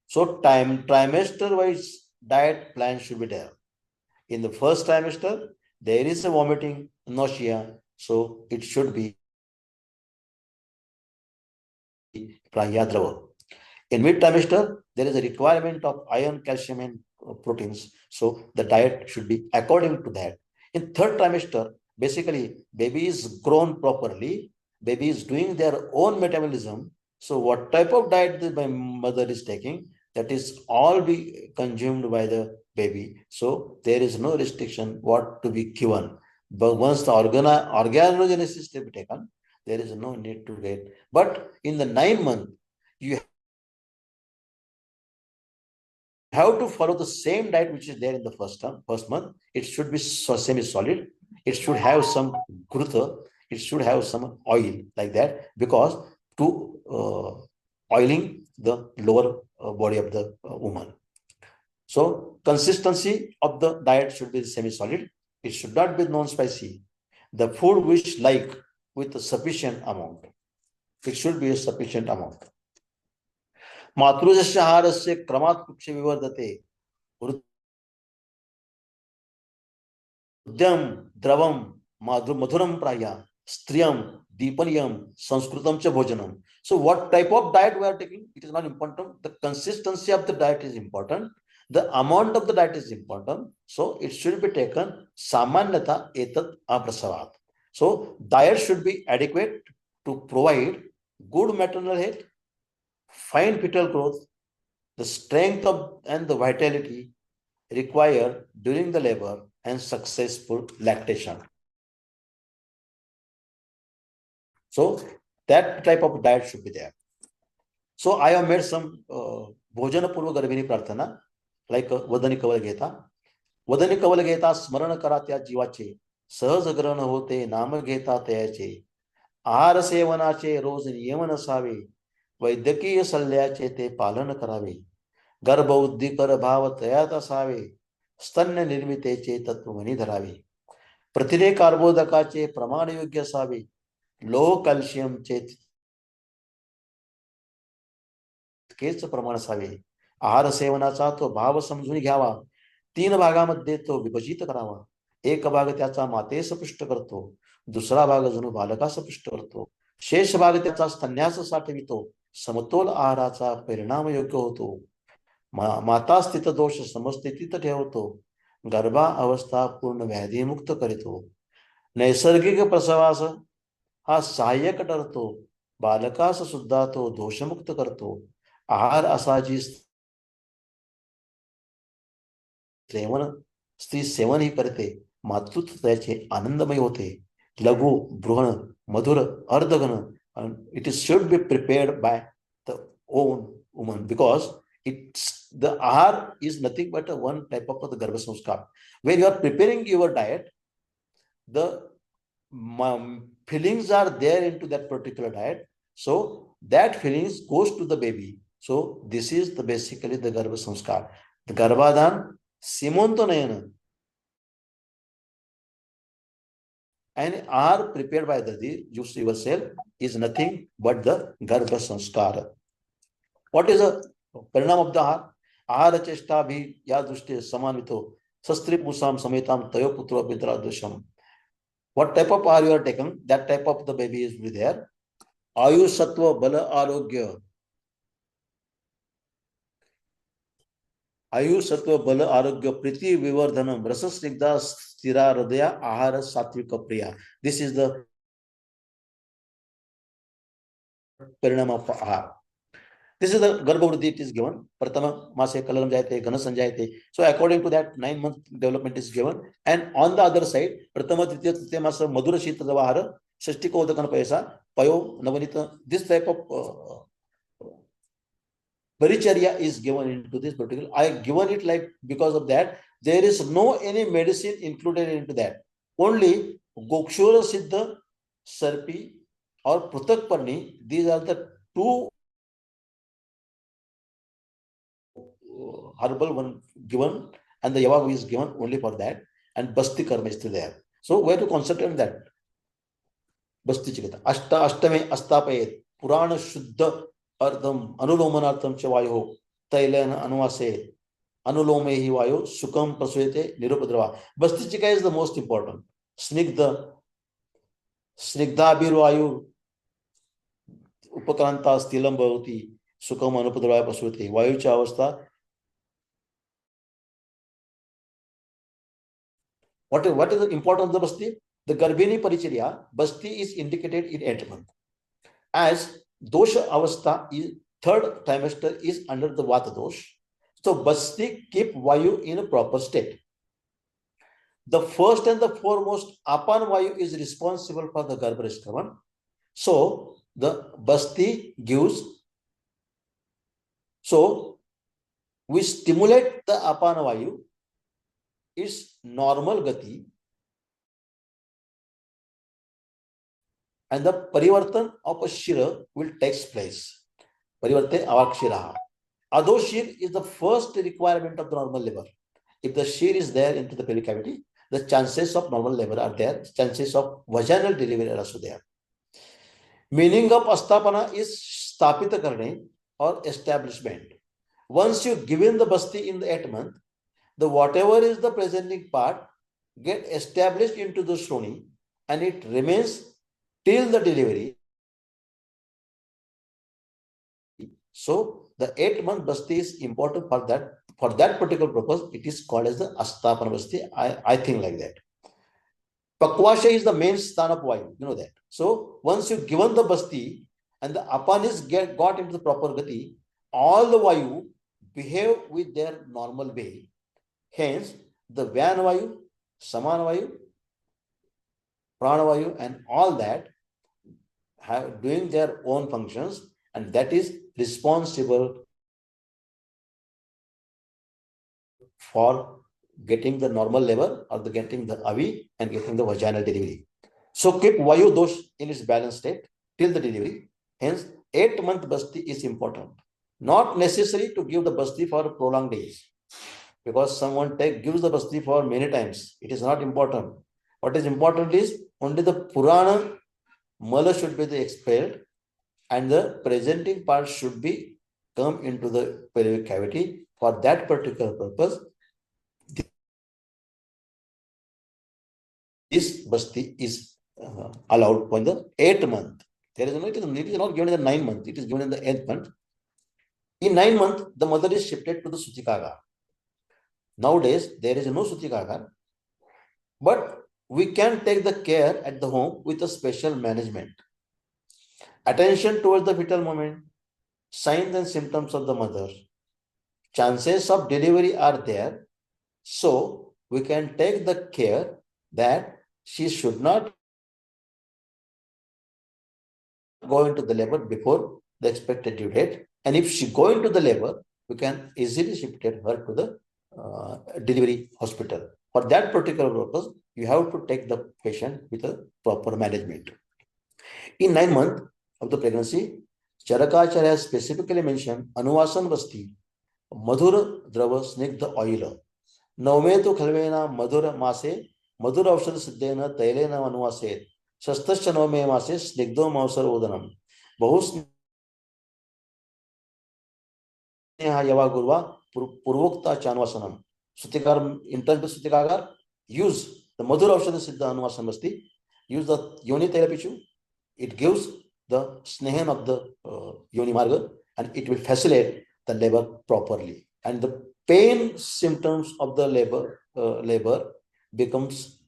So trimester-wise diet plan should be there. In the first trimester, there is a vomiting, nausea, so it should be Prahyadrava. In mid trimester, there is a requirement of iron, calcium, and proteins. So the diet should be according to that. In third trimester, basically, baby is grown properly. Baby is doing their own metabolism. So what type of diet the mother is taking, that is all be consumed by the baby. So there is no restriction what to be given. But once the organogenesis to be taken, there is no need to get. But in the 9 month, you have to follow the same diet which is there in the first month. It should be semi-solid. It should have some grutha. It should have some oil like that, because to oiling the lower body of the woman. So consistency of the diet should be semi-solid. It should not be non-spicy. The food which like with a sufficient amount. It should be a sufficient amount. मातृजस्य आहारस्य क्रमात् वृक्षे विवर्धते हृद्यं द्रवं मधुरं प्राया स्त्रियं दीपनीयं संस्कृतं च भोजनम. So what type of diet we are taking, it is not important. The consistency of the diet is important. The amount of the diet is important. So it should be taken samanyata etat aprasavad. So diet should be adequate to provide good maternal health, fine fetal growth, the strength of and the vitality required during the labor, and successful lactation. So that type of diet should be there. So I have made some Bhojana Purva Garbhini Prarthana, like Vadani Kaval Geta. Vadani Kaval Geta Smarana Karatya Jivache, Sahaj Grana Hote, Nama Geta Teyache, Ahara Sevanache, Rose Yemana Save, Vaidaki Salyache Te Palana Karave, Garbhauddi Garbhava Tayata Save, स्तन्य निर्मितेचे तत्वमनी धरावे, प्रथिने कार्बोदकाचे प्रमाण योग्य असावे, लोह कॅल्शियमचे तितकेच प्रमाण असावे, आहार सेवनाचा तो भाव समजून घ्यावा, 3 भागामध्ये तो विभाजित करावा, एक भाग त्याचा मातेस पुष्ट करतो, दुसरा भाग जणू बालकास पुष्ट करतो, शेष भाग त्याचा स्तन्यास साठवितो, समतोल आहाराचा परिणाम योग्य होतो, माता स्थित दोष समस्थितीत ठेवतो, गर्भा अवस्था पूर्ण व्याधीमुक्त करितो, नैसर्गिक प्रसवास हा सहाय्यक ठरतो, बालकास सुद्धा तो दोषमुक्त करतो, आहार असा जी स्त्री सेवन ही करते, मातृत्व त्याचे आनंदमय होते, लघु बृहण मधुर अर्धघन, it should be prepared by the own woman, because the ahar is nothing but one type of the garbha samskar. When you are preparing your diet, the feelings are there into that particular diet, so that feelings goes to the baby. So this is the basically the garbha samskar. The garbhadan simontanayana and are prepared by the yourself is nothing but the garbha samskar. What is the परिणाम of the आहार चेष्टा भी या दृष्टि समान्वितो शस्त्री पुसाम समेताम तयो पुत्रो पितरादृशम. What type of ahar you are taking, that type of the baby is be there. आयु सत्व बल आरोग्य, आयु सत्व बल आरोग्य प्रीति विवर्धनम रस स्निग्धा स्थिरा हृदय आहार सात्विक प्रिया. This is the परिणाम of ahar. This is the Garbhavavastha it is given. Pratama Mase Kalaram Jayate, Ghana Sanjayate. So according to that, 9 month development is given. And on the other side, Pratama Tritiya Tritiya Masa Madhura Shita Davahara, Shashtiko Udakana Paisa, Payo, Navanita, this type of Paricharya is given into this particular. I given it like because of that. There is no any medicine included into that. Only Gokshura Siddha, Sarpi or Prutak Parni, these are the 2 herbal one given, and the Yavagu is given only for that, and Basti Karma is still there. So we have to concentrate on that. Basti Chikita. Ashtame Astapayet, Purana Shuddha Ardham, Anulomanartham Chavayo, Thailand Anuvase, Anulomehi Vayo, Sukam Prasvete, Nirupadrava. Basti Chika is the most important. Snigdha Birvayu, Upakranta Stilam Bhavati, Sukam Anupadrava Prasvete, Vayu Chavastha. What is the importance of the Basti? The Garbhini Paricharya, Basti is indicated in 8th month. As Dosha Avastha is 3rd trimester is under the Vata Dosh. So Basti keep Vayu in a proper state. the first and the foremost Apan Vayu is responsible for the Garbhopadrvan. So the Basti gives. So we stimulate the Apana Vayu, its normal gati, and the parivartan of a shira will take place. Parivartan avakshira. Although shir is the first requirement of the normal labor. If the shir is there into the pelvic cavity, the chances of normal labor are there. Chances of vaginal delivery are also there. Meaning of astapana is stapita karne or establishment. Once you given the basti in the 8th month, the whatever is the presenting part get established into the shroni and it remains till the delivery. So the 8th month basti is important for that particular purpose. It is called as the astapana basti. I think like that. Pakwasha is the main sthan of vayu, you know that. So once you given the basti and the apan is got into the proper gati, all the vayu behave with their normal way. Hence, the Vyan Vayu, Saman Vayu, Prana Vayu, and all that have doing their own functions, and that is responsible for getting the normal labor or the getting the avi and getting the vaginal delivery. So keep Vayu dosh in its balanced state till the delivery. Hence, 8th month basti is important. Not necessary to give the basti for prolonged days, because someone gives the basti for many times. It is not important. What is important is only the Purana mala should be expelled and the presenting part should be come into the pelvic cavity. For that particular purpose, this basti is allowed for the 8th month. There is no, it is not given in the 9th month. It is given in the 8th month. In 9th month, the mother is shifted to the Sutikagar. Nowadays, there is no Sutikagar, but we can take the care at the home with a special management. Attention towards the fetal movement, signs and symptoms of the mother. Chances of delivery are there. So we can take the care that she should not go into the labor before the expected due date. And if she go into the labor, we can easily shift her to the delivery hospital. For that particular purpose, you have to take the patient with a proper management. In 9 months of the pregnancy, Charakacharya has specifically mentioned Anuvasan Vasti, Madhur Drava Snigdha oil. Navme tu khalvena Madhur Mase, Madhur Avshad Siddhena Tailena Anuvaset, Shastascha Navme Mase, Snigdho Mausar Odanam. Bahus Yava Gurva, Purvokta Chanvasanam. Sutikar, in terms of Sutikagar, use the Madhur Avshad Siddha Anuvasan Vasti, use the Yoni Terapichu. It gives the snehan of the yoni marga and it will facilitate the labor properly. And the pain symptoms of the labor becomes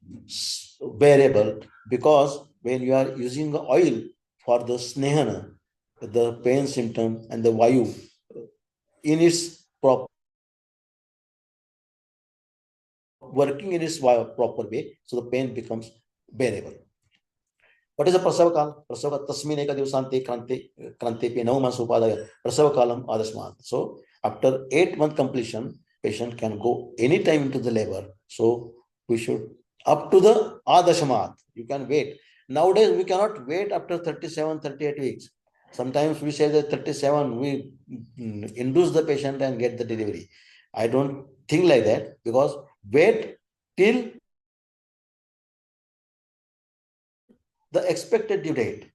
bearable, because when you are using the oil for the snehana, the pain symptom and the vayu in its proper working in its proper way, so the pain becomes bearable. What is the prasava kal? Prasava tasmin eka divsante krante pe 9 months upadaya prasava kalam adasmat. So after 8 month completion, patient can go anytime into the labor. So we should up to the adashamat. You can wait. Nowadays we cannot wait after 37, 38 weeks. Sometimes we say that 37 we induce the patient and get the delivery. I don't think like that, because wait till the expected due date,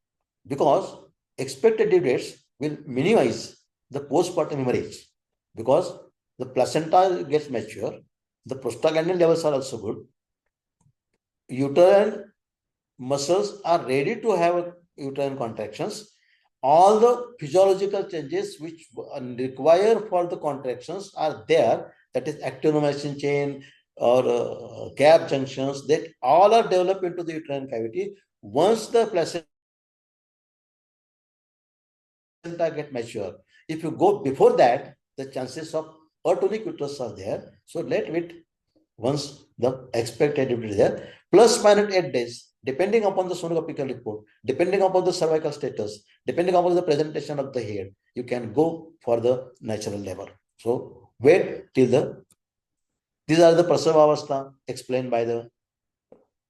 because expected due dates will minimize the postpartum hemorrhage, because the placenta gets mature, the prostaglandin levels are also good, uterine muscles are ready to have uterine contractions. All the physiological changes which require for the contractions are there, that is actinomycin chain or gap junctions, that all are developed into the uterine cavity. Once the placenta get mature, if you go before that, the chances of atonic uterus are there. So let wait once the expected delivery is there, plus minus 8 days, depending upon the sonographical report, depending upon the cervical status, depending upon the presentation of the head, you can go for the natural labor. So wait till these are the Prasavavastha explained by the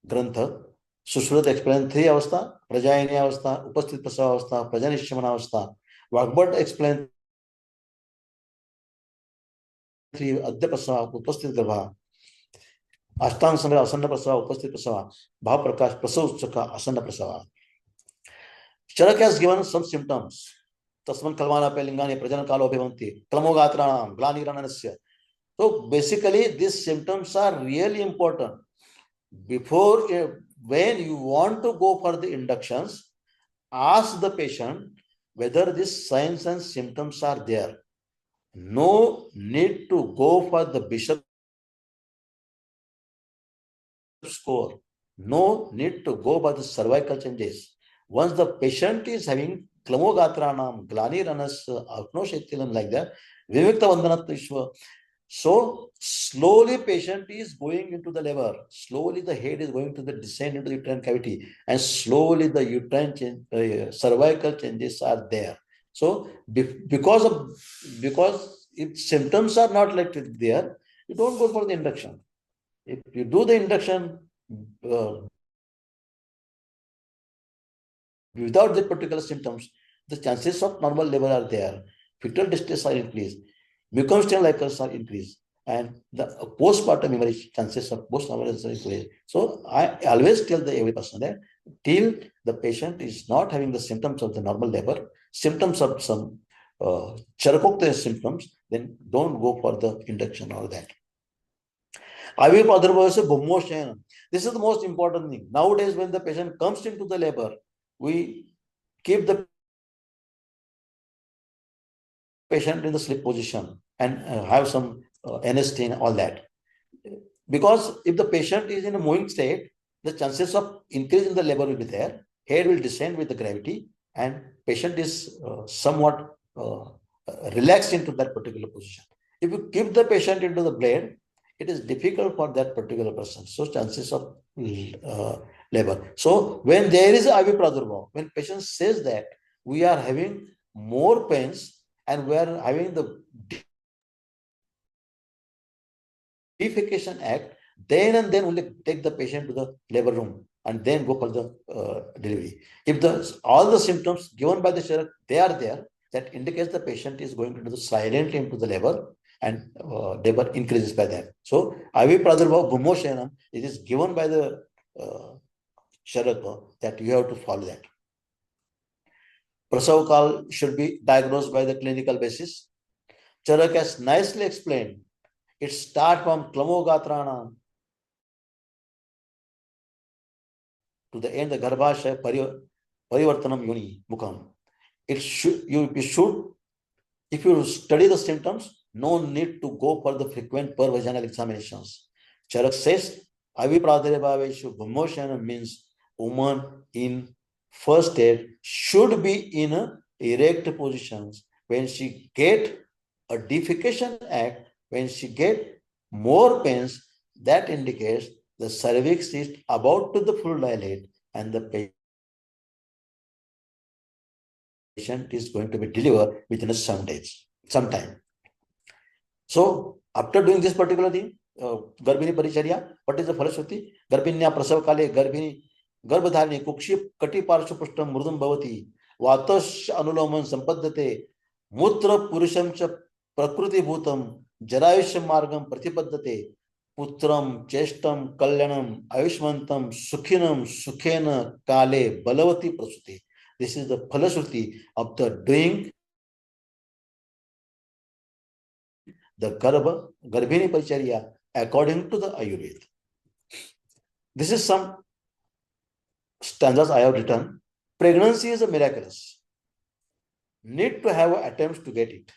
Grantha. Sushruta explained 3 avastha, Prajayini avastha, Upasthit Prasavavastha, Prajanishchamana avastha. Vagbhat explained 3 Adya Prasava, Upasthit Garbha. अष्टांग समय आसन्न प्रसव उपस्थित प्रसव भाव प्रकाश प्रसव चक्र आसन्न प्रसव चरक has given some symptoms तस्मन् कलवाना पेलिंगानि प्रजनन कालो भवन्ति क्लमोगात्राणां ग्लानिरणस्य. So basically these symptoms are really important before when you want to go for the inductions. Ask the patient whether these signs and symptoms are there. No need to go for the bishop score. No need to go by the cervical changes. Once the patient is having clamogatranam, glaniranas, apnoshethilam like that, vivekta vandanatishva. So slowly patient is going into the labor. Slowly the head is going to the descent into the uterine cavity, and slowly the uterine cervical changes are there. So because if symptoms are not like there, you don't go for the induction. If you do the induction without the particular symptoms, the chances of normal labor are there. Fetal distress are increased, mucosal lichens are increased, and the postpartum hemorrhage chances of post-hemorrhage are increased. So I always tell every person that till the patient is not having the symptoms of the normal labor, symptoms of some Charcot symptoms, then don't go for the induction or that. This is the most important thing. Nowadays, when the patient comes into the labor, we keep the patient in the sleep position and have some anesthesia and all that. Because if the patient is in a moving state, the chances of increase in the labor will be there. Head will descend with the gravity, and patient is somewhat relaxed into that particular position. If you keep the patient into the blade, it is difficult for that particular person. So chances of labor. So when there is IV pradurva, when patient says that we are having more pains and we are having the defecation act, then and then only take the patient to the labor room and then go for the delivery. If all the symptoms given by the Charak, they are there, that indicates the patient is going into the silently into the labor, and labor increases by that. So IV pradurva bhumoshenam, it is given by the Charak that you have to follow that. Prasav kal should be diagnosed by the clinical basis. Charak has nicely explained. It starts from clamogatrana to the end, the garbhashaya parivartanam yoni mukham. It should, if you study the symptoms, no need to go for the frequent per vaginal examinations. Charak says, avipradharevaveshu vimoshanam means woman in first state should be in erect positions. When she get a defecation act, when she get more pains, that indicates the cervix is about to the full dilate and the patient is going to be delivered within some days, sometime. So after doing this particular thing, Garbhini Paricharya, what is the Falashruti? Garbhinya Prasav Kale, Garbhini, Garbhadharni, Kukshi, Kati Parshupustam, Murdam Bhavati, Vatash Anuloman Sampaddate, Mutra Purusham Cha Prakruti Bhutam, Jarayusham Margam Pratipaddate, Putram, Chestam, Kalyanam, Ayushmantam, Sukhinam, Sukhena, Kale, Balavati Prasuti. This is the Falashruti of the doing the Garbhini Paricharya according to the Ayurveda. This is some stanzas I have written. Pregnancy is a miraculous. Need to have attempts to get it.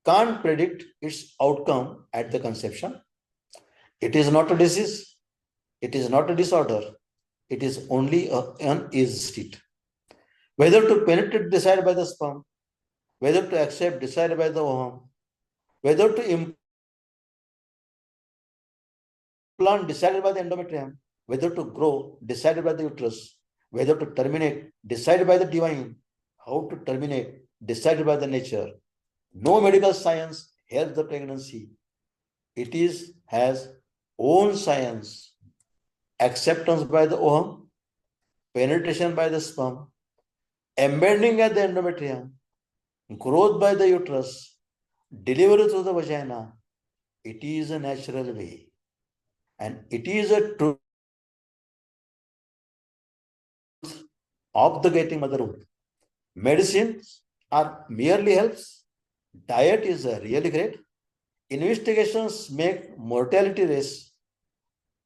Can't predict its outcome at the conception. It is not a disease. It is not a disorder. It is only an is state. Whether to penetrate decided by the sperm, whether to accept decided by the ovum, whether to plant decided by the endometrium, whether to grow decided by the uterus, whether to terminate decided by the divine, how to terminate decided by the nature. No medical science helps the pregnancy. It has own science. Acceptance by the ovum, penetration by the sperm, embedding at the endometrium, growth by the uterus, delivery through the vagina. It is a natural way. And it is a truth of the getting motherhood. Medicines are merely helps. Diet is really great. Investigations make mortality less.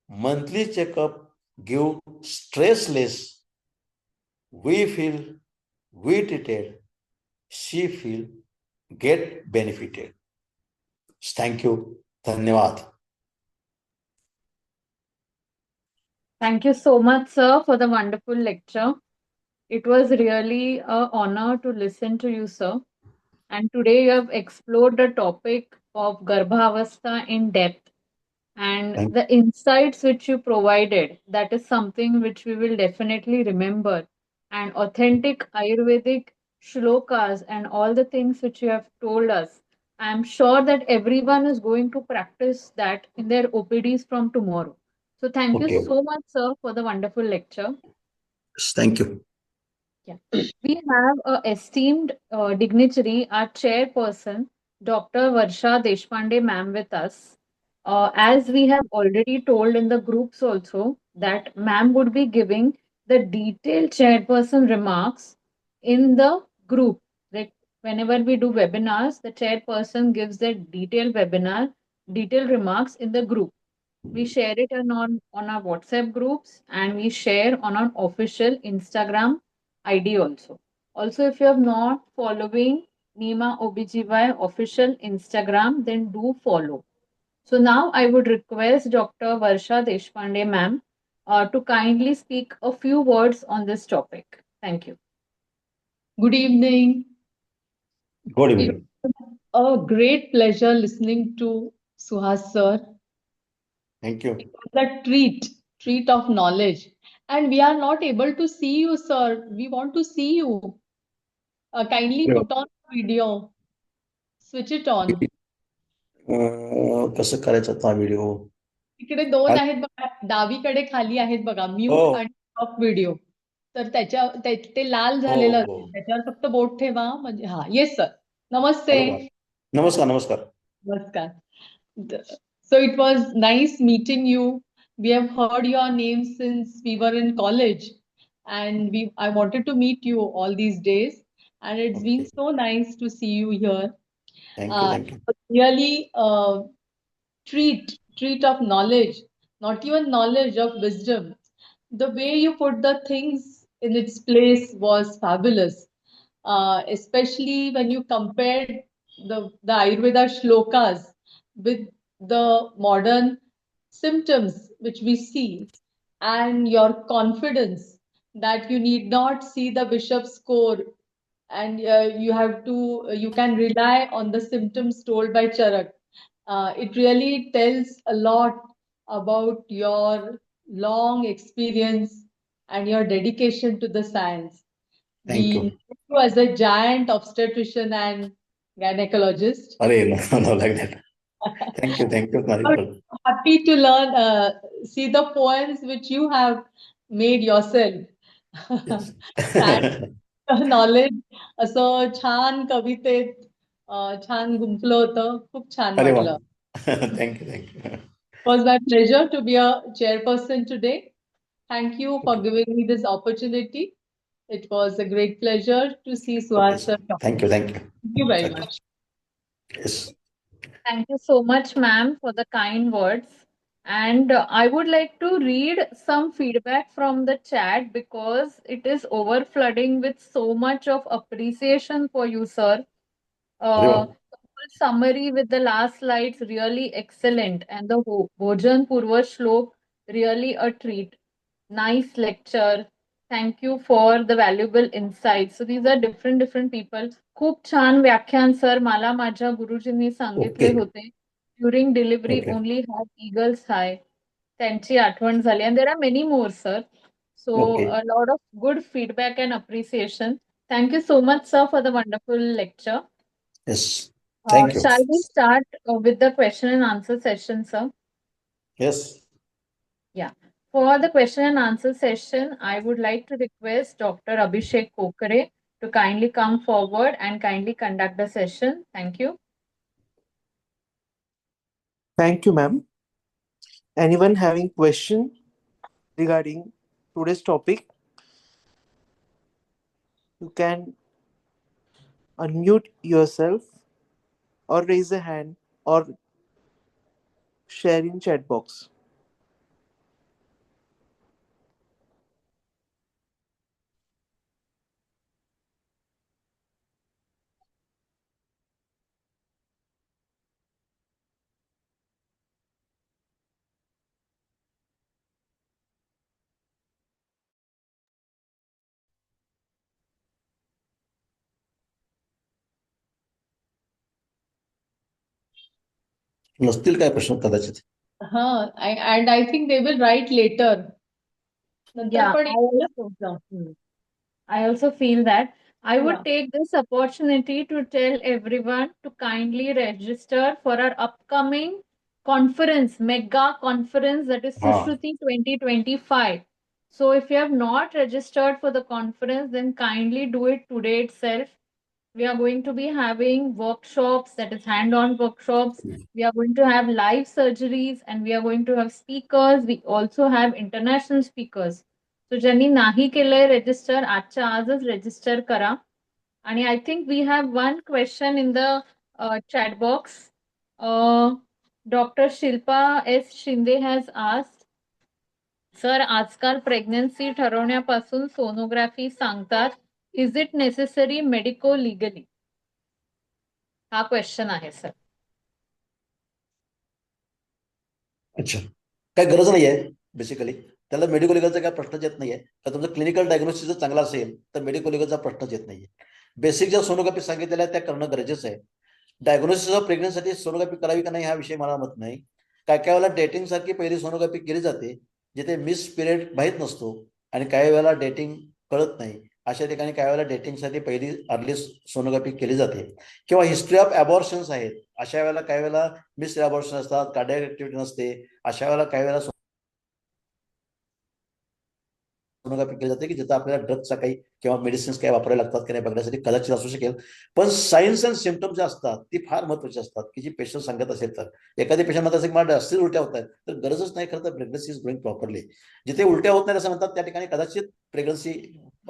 Monthly checkup give stress less. We feel we treated. She feel get benefited. Thank you. Dhanyavad.
Thank you so much, sir, for the wonderful lecture. It was really an honor to listen to you, sir. And today you have explored the topic of Garbhaavastha in depth. And
Thank
the insights which you provided, that is something which we will definitely remember. And authentic Ayurvedic shlokas and all the things which you have told us, I'm sure that everyone is going to practice that in their OPDs from tomorrow. So thank you
Okay.
so much, sir, for the wonderful lecture.
Thank you.
Yeah. We have a esteemed dignitary, our chairperson, Dr. Varsha Deshpande ma'am with us. As we have already told in the groups also that ma'am would be giving the detailed chairperson remarks in the group. Like whenever we do webinars, the chairperson gives the detailed webinar, detailed remarks in the group. We share it on our WhatsApp groups and we share on our official Instagram ID also. Also, if you are not following Nima OBGY official Instagram, then do follow. So now I would request Dr. Varsha Deshpande ma'am to kindly speak a few words on this topic. Thank you.
Good evening.
Good
It
evening.
was a great pleasure listening to Suhas sir.
Thank you.
It was a treat of knowledge. And we are not able to see you, sir. We want to see you. Kindly put on video. Switch it on.
कसं करायचा आता video
तिकडे दोन आहेत बघा. डावीकडे खाली आहेत बघा. म्यूट आणि स्टॉप व्हिडिओ. तर ते लाल झालेलं असेल. त्याच्यावर फक्त बोट ठेवा. म्हणजे हा. Yes sir. नमस्ते.
नमस्कार नमस्कार
Namaskar. So it was nice meeting you. We have heard your name since we were in college, and I wanted to meet you all these days, and it's been so nice to see you here.
Thank you.
Really, treat of knowledge, not even knowledge of wisdom. The way you put the things in its place was fabulous, especially when you compared the Ayurveda shlokas with the modern symptoms which we see, and your confidence that you need not see the bishop's score, and you can rely on the symptoms told by Charak. It really tells a lot about your long experience and your dedication to the science.
Thank you.
We know you as a giant obstetrician and gynecologist.
No, like that. Thank you, Maripal.
Happy to learn, see the poems which you have made yourself.
Yes.
And knowledge असं छान कवितेत छान गुंफलं होतं. खूप छान वाटलं.
Thank you.
It was my pleasure to be a chairperson today. Thank you for giving me this opportunity. It was a great pleasure to see Suhas sir.
Thank you.
Thank you very much.
Yes.
Thank you so much, ma'am, for the kind words. And I would like to read some feedback from the chat because it is overflooding with so much of appreciation for you, sir. The whole summary with the last slides really excellent, and the Bhojan Purva Shlok really a treat. Nice lecture. Thank you for the valuable insights. So these are different people. खूप छान व्याख्यान sir मला माझ्या गुरुजींनी सांगितले होते. During delivery only have eagles high. त्यांची आठवण झाली. And there are many more, sir. So
Okay.
a lot of good feedback and appreciation. Thank you so much, sir, for the wonderful lecture.
Yes. Thank you.
Shall we start with the question and answer session, sir?
Yes.
Yeah. For the question and answer session, I would like to request Dr. Abhishek Kokare to kindly come forward and kindly conduct the session. Thank you.
Thank you, ma'am. Anyone having question regarding today's topic, you can unmute yourself or raise a hand or share in chat box.
नसतील काय प्रश्न कदाचित.
And I think they will write later.
Yeah,
नंतर पण
I also feel that. I would
Yeah.
take this opportunity to tell everyone to kindly register for our upcoming conference, mega conference, that is
हा.
Sushruti 2025. So if you have not registered for the conference, then kindly do it today itself. We are going to be having workshops, that is hand-on workshops. We are going to have live surgeries and we are going to have speakers. We also have international speakers. So ज्यांनी नाही केलंय register, आजच्या आजच register करा. आणि I think we have one question in the chat box. Dr. Shilpa S. Shinde has asked, sir आजकाल pregnancy ठरवण्यापासून sonography सांगतात. Is it necessary medico legally? हा क्वेश्चन आहे सर.
अच्छा, काय गरज नाहीये बेसिकली. त्याला मेडिकल लिगलचा काय प्रश्नच येत नाहीये. तर तुमचं क्लिनिकल डायग्नोसिस जर चांगला असेल तर मेडिकल लिगलचा प्रश्नच येत नाहीये. बेसिक ज्या सोनोग्राफी सांगितलेल्या त्या करणं गरजेचं आहे. डायग्नोसिस ऑफ प्रेग्नन्सीसाठी सोनोग्राफी करावी का नाही हा विषय मला मत नाही. काय काय वेळेला डेटिंग सारखी पहिली सोनोग्राफी केली जाते जिथे मिस पिरियड माहीत नसतो आणि काही वेळेला डेटिंग कळत नाही. अशा ठिकाणी काही वेळेला डेटिंगसाठी पहिली अर्ली सोनोग्राफी केली जाते. किंवा हिस्ट्री ऑफ अबॉर्शन्स आहेत, अशा वेळेला काही वेळेला मिस अबॉर्शन असतात, कार्डियक ऍक्टिव्हिटी नसते, अशा वेळेला काही वेळेला सोनोग्राफी केली जाते की जिथं आपल्याला ड्रग्सचा काही किंवा मेडिसिन्स काही वापरायला लागतात की नाही बघण्यासाठी कदाचित असू शकेल. पण सायन्स अँड सिम्पटम्स जे असतात ती फार महत्वाची असतात की जी पेशंट सांगत असेल तर. एखादी पेशंट म्हणत असेल की मला जास्तीच उलट्या होत आहेत तर गरजच नाही. खरं तर प्रेग्नन्सी इज गोईंग प्रॉपरली. जिथे उलट्या होत नाही असं म्हणतात त्या ठिकाणी कदाचित प्रेग्नन्सी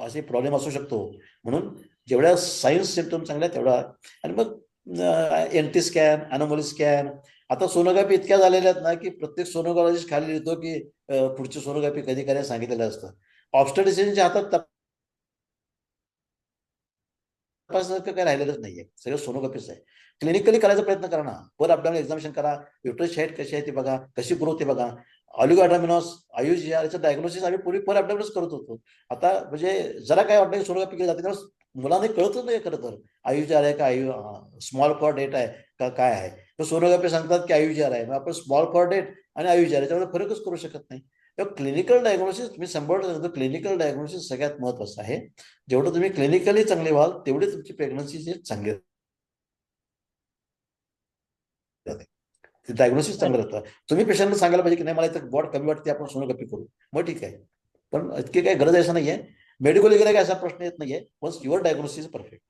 असे प्रॉब्लेम असू शकतो. म्हणून जेवढ्या सायन्स सिम्पटम चांगल्या तेवढा. आणि मग एनटी स्कॅन, अॅनोमली स्कॅन, आता सोनोग्राफी इतक्या झालेल्या आहेत ना की प्रत्येक सोनोग्राफिस्ट खाली लिहितो की पुढची सोनोग्राफी कधी करायला सांगितलेलं असतं. ऑब्स्टॅट्रिशियनच्या हातात तपासण्यासारखं काही राहिलेलंच नाहीये, सगळं सोनोग्राफीच आहे. क्लिनिकली करायचा प्रयत्न करा ना. पर अपडाऊन एक्झामिनेशन करा, युट्रस हेड कशी आहे ती बघा, कशी ग्रोथ आहे बघा. ऑलिगोएड्रामिनॉस, आयुजीआर याचं डायग्नोसिस आम्ही पूर्वी पर अपडाऊनच करत होतो. आता म्हणजे जरा काय वाटतं सोनोग्राफी केली जाते तेव्हा मुलांना कळतच नाही खरं तर आयुजीआर आहे का, स्मॉल फॉर डेट आहे का काय आहे. तर सोनोग्राफी सांगतात की आयुजीआर आहे, मग आपण स्मॉल फॉर डेट आणि आयुजीआर याच्यामध्ये फरकच करू शकत नाही. तेव्हा क्लिनिकल डायग्नोसिस मी 100% सांगतो, क्लिनिकल डायग्नोसिस सगळ्यात महत्वाचं आहे. जेवढं तुम्ही क्लिनिकली चांगले व्हाल तेवढी तुमची प्रेग्नन्सी चांगली डायग्नोसिस चांगलं राहतं. तुम्ही पेशंटला सांगायला पाहिजे की नाही मला इथं वॉट कमी वाटते, आपण सोनोग्राफी करू, मग ठीक आहे. पण इतकी काही गरज असं नाहीये. मेडिकल वगैरे काही असा प्रश्न येत नाहीये. Once your diagnosis perfect.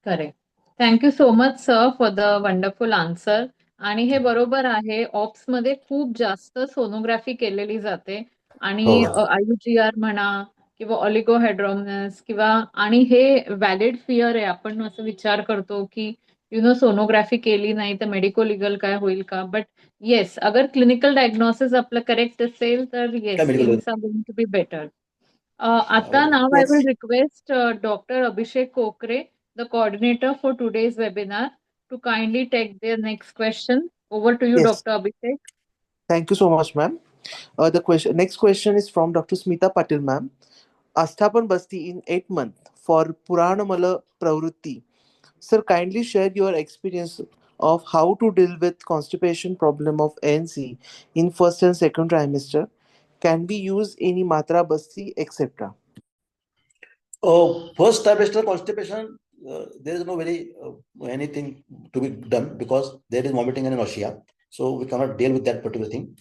Correct. Thank you so much sir for the wonderful answer. आणि हे बरोबर आहे, ऑप्स मध्ये खूप जास्त सोनोग्राफी केलेली जाते आणि आयुजीआर म्हणा किंवा ऑलिगोहेड्रोमनस किंवा, आणि हे व्हॅलिड फिअर आहे. आपण असं विचार करतो की सोनोग्राफी केली नाही तर मेडिको लिगल काय होईल का. बट येस, अगर क्लिनिकल डायग्नोसिस आपलं करेक्ट असेल तर
काय
yes,
medical
things are going to be better. आता now I will request Dr. Abhishek Kokre, the coordinator for today's webinar, to kindly take the next question. Over to you,
Yes.
Dr. Abhishek.
Thank you so much, ma'am. The next question is from Dr. Smita Patil, ma'am. Asthapan Basti in 8 months for Puranamala Pravrutti. Sir, kindly share your experience of how to deal with constipation problem of ANC in first and second trimester? Can we use any matra basti, etc.?
First trimester constipation, there is no very anything to be done because there is vomiting and nausea. So we cannot deal with that particular thing.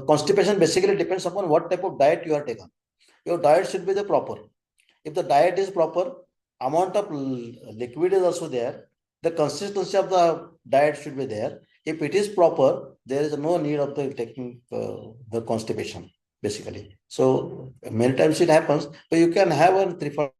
Constipation basically depends upon what type of diet you are taking. Your diet should be the proper. If the diet is proper, amount of liquid is also there. The consistency of the diet should be there. If it is proper, there is no need of the taking the constipation basically. So many times it happens. So you can have a triple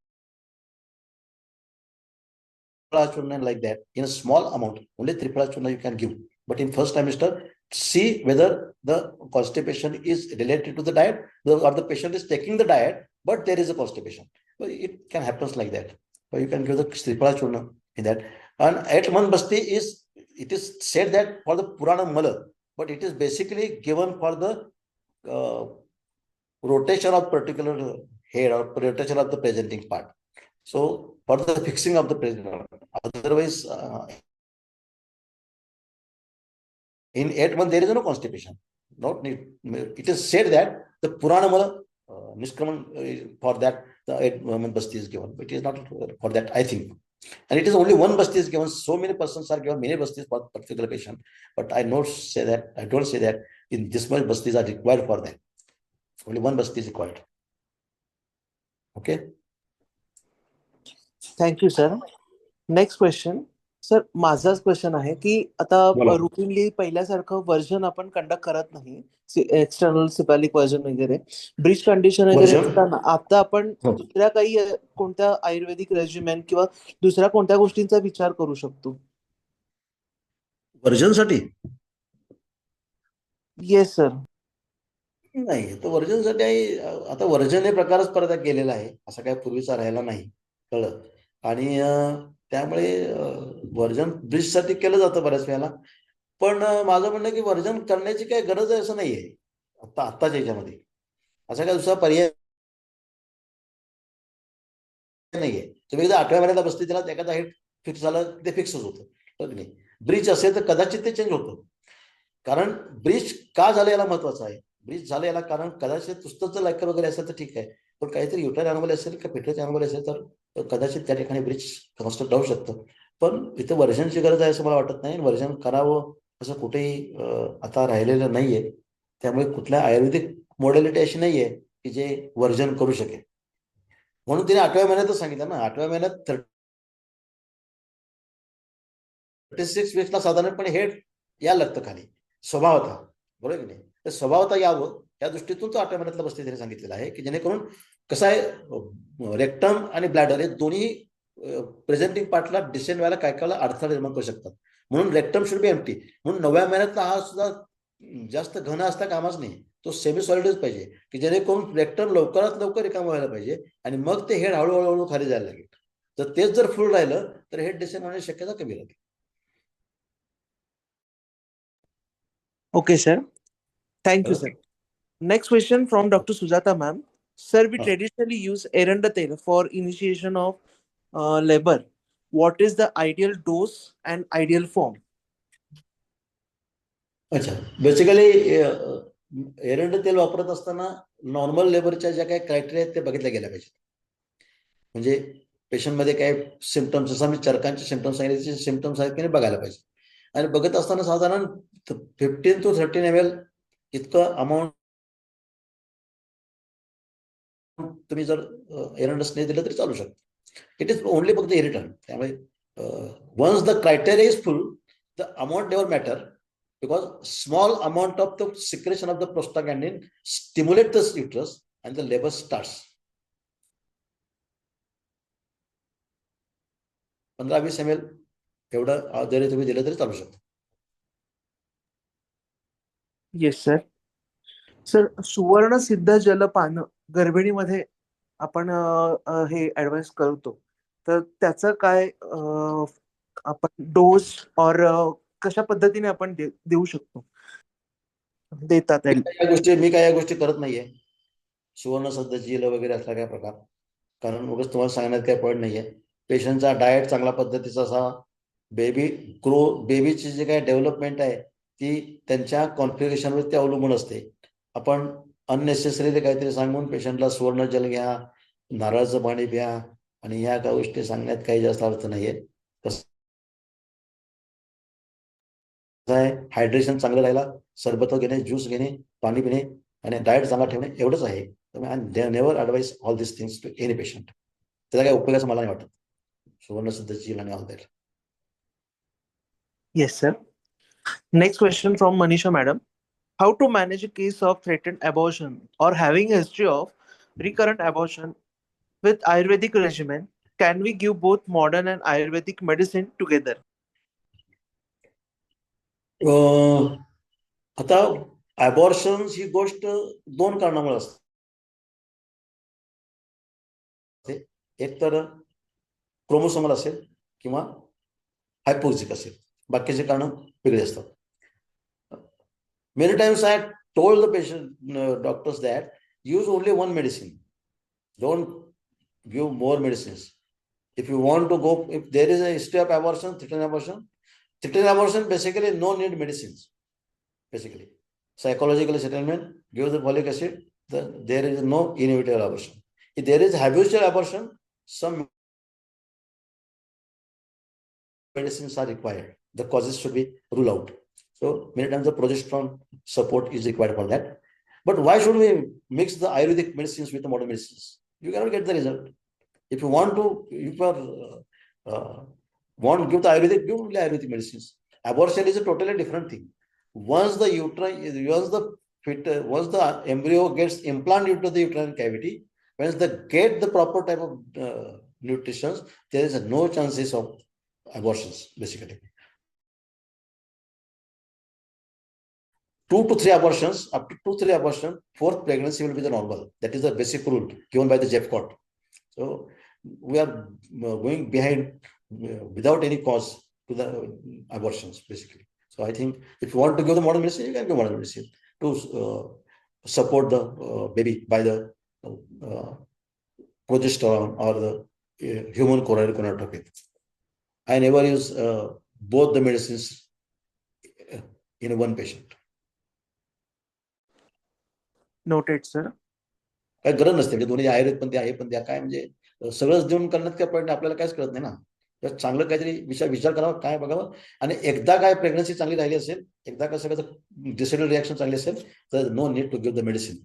churna like that in a small amount. Only triple churna you can give. But in first trimester, see whether the constipation is related to the diet or the patient is taking the diet, but there is a constipation. So it can happen like that. So you can give the triple churna in that. And 8-month basti is, it is said that for the Purana Mala, but it is basically given for the rotation of particular hair or rotation of the presenting part. So for the fixing of the presenting part. Otherwise, in 8 months there is no constipation. Not need. It is said that the Purana Mala Nishkraman for that the 8-month basti is given. But it is not for that, I think. And it is only one basti is given. So many persons are given many bastis for particular patient. But I don't say that in this much bastis are required for that. Only one basti is required. Okay.
Thank you, sir. Next question. Sir माझाच question आहे की आता routinely पहिल्यासारखं version आपण conduct करत नाही, external सिपॅलिक version वगैरे bridge condition वगैरे करताना आता आपण दुसऱ्या काही कोणत्या आयुर्वेदिक रेजिमेंट किंवा दुसऱ्या कोणत्या गोष्टींचा विचार करू शकतो
वर्जनसाठी?
Yes sir.
नाही, तो वर्जनसाठी आता वर्जन हे प्रकारच परत केलेला आहे, असं काय पूर्वीचा राहिला नाही, कळलं. आणि त्यामुळे वर्जन ब्रिजसाठी केलं जातं बऱ्याच वेळेला. पण माझं म्हणणं की वर्जन करण्याची काही गरज आहे असं नाहीये आत्ताच्या याच्यामध्ये. असा काय दुसरा पर्याय नाहीये. तुम्ही एकदा 8व्या महिन्याला बसते त्याला एखादा हेड फिक्स झालं ते फिक्सच होतं, बघ नाही. ब्रिज असेल तर कदाचित ते चेंज होतं. कारण ब्रिज का झालं याला महत्वाचं आहे. ब्रिज झालं याला कारण कदाचित पुस्तक जर लायकर वगैरे असेल तर ठीक आहे, पण काहीतरी युटाईन अनोमली असेल का पिठ्याची अनोमली असेल तर कदाचित त्या ठिकाणी ब्रिज कन्स्ट्रक्ट राहू शकतं. पण इथं वर्जनची गरज आहे असं मला वाटत नाही. वर्जन करावं असं कुठेही आता राहिलेलं नाहीये. त्यामुळे कुठल्या आयुर्वेदिक मॉडेलिटी अशी नाहीये की जे वर्जन करू शकेल. म्हणून तिने 8व्या महिन्यातच सांगितलं ना, 8व्या महिन्यात 36 वीक्सला साधारणपणे हेड यायला लागतं खाली स्वभावता, बरोबर की नाही. तर स्वभावता यावं या दृष्टीतून तो 8व्या महिन्यातला बसते त्याने सांगितलेला आहे की जेणेकरून कसं आहे रेक्टम आणि ब्लॅडर हे दोन्ही प्रेझेंटिंग पार्टला डिसेंड व्हायला काय काय अडथळा निर्माण करू शकतात. म्हणून रेक्टम शुड बी एम्प्टी. म्हणून 9व्या महिन्यातला हा सुद्धा जास्त घन असता कामाच नाही, तो सेमी सॉलिडच पाहिजे की जेणेकरून रेक्टम लवकरात लवकर रिकाम व्हायला पाहिजे आणि मग ते हेड हळूहळू खाली जायला लागेल. तर तेच जर फुल राहिलं तर हेड डिसेंड होण्याची शक्यता कमी राहते.
Okay, sir. Thank you, sir. Next question from Dr. Sujata ma'am. Sir, we traditionally use eranda tel for initiation of labor. What is the ideal dose and ideal form?
अच्छा, basically एरंड तेल वापरत असताना normal लेबरच्या ज्या काही criteria आहेत ते बघितल्या गेल्या पाहिजेत. म्हणजे पेशंटमध्ये काय सिम्पटम्स, जसं मी चरकांचे सिम्पटम्स सांगितले सिम्पटम्स आहेत की नाही बघायला पाहिजे. आणि बघत असताना साधारण 15 to 13 ml इतकं अमाऊंट तुम्ही जर एरंडस नाही दिलं तरी चालू शकतं. इट इज ओनली फक्त इरिटंट. त्यामुळे once the criteria is full the amount never matter because small amount of the secretion of the prostaglandin stimulate the uterus and the labor starts. 15-20 ml एवढं जरी तुम्ही दिलं तरी चालू शकतो.
Yes sir. सर, सुवर्ण सिद्ध जलपान गर्भिणीमध्ये आपण हे ऍडवाइस करतो, तर त्याचं काय आपण डोस और कशा पद्धतीने आपण देऊ शकतो देतात?
मी काय या गोष्टी करत नाहीये, सुवर्ण सध्या जेल वगैरे असला काय प्रकार. कारण उगाच तुम्हाला सांगण्यात काही पॉईंट नाहीये. पेशंटचा डाएट चांगल्या पद्धतीचा असावा, बेबीची जे काही डेव्हलपमेंट आहे ती त्यांच्या कॉन्फिगरेशनवर ते अवलंबून असते. आपण अननेसेसरी काहीतरी सांगून पेशंटला सुवर्ण जल घ्या, नारळाचं पाणी प्या आणि ह्या काही गोष्टी सांगण्यात काही जास्त अर्थ नाहीये. कसं आहे, हायड्रेशन चांगलं राहायला सरबत घेणे, ज्यूस घेणे, पाणी पिणे आणि डाएट चांगला ठेवणे एवढंच आहे. त्यामुळे never advise all this things to any patient. त्याचा काही उपयोगाचं मला नाही वाटत, सुवर्ण सिद्ध झील आणि all that.
Yes, sir. Next question from Manisha madam. How to manage a case of threatened abortion or having a history of recurrent abortion with Ayurvedic regimen? Can we give both modern and Ayurvedic medicine together?
आता abortion ही गोष्ट दोन कारणामुळे असते. एक तर chromosomal असेल किंवा हायपोक्सिक असेल, बाकीचे कारण वेगळे असतात. Many times I told the patient, doctors that use only one medicine. Don't give more medicines. If you want to go, if there is a history of abortion, threatened abortion basically no need medicines. Basically, psychological settlement, give the folic acid. There is no inevitable abortion. If there is habitual abortion, some medicines are required. The causes should be ruled out. So many times the progesterone support is required for that. But why should we mix the Ayurvedic medicines with the modern medicines? You cannot get the result. If you want to, if you want to give the Ayurvedic, give only Ayurvedic medicines. Abortion is a totally different thing. Once the embryo gets implanted into the uterine cavity, once they get the proper type of nutrition, there is no chances of abortions, basically. 2 to 3 abortions, up to 2 3 abortions, fourth pregnancy will be the normal. That is the basic rule given by the Jeffcott. So we are going behind without any cause to the abortions, basically. So I think if you want to give the modern medicine, you can give modern medicine to support the baby by the progesterone or the human coronary gonadotropin. I never use both the medicines in one patient.
Noted, sir.
काय गरज नसते म्हणजे दोन्ही आयुर्वेद पण द्या, हे पण द्या, काय म्हणजे सगळंच देऊन करण्यात काय पॉईंट आपल्याला काहीच कळत नाही ना. तर चांगलं काहीतरी विचार करावा, काय बघावं. आणि एकदा काय प्रेग्नन्सी चांगली राहिली असेल, एकदा काय सगळं डिसिडल रिॲक्शन चांगली असेल, तर no need to give the medicine.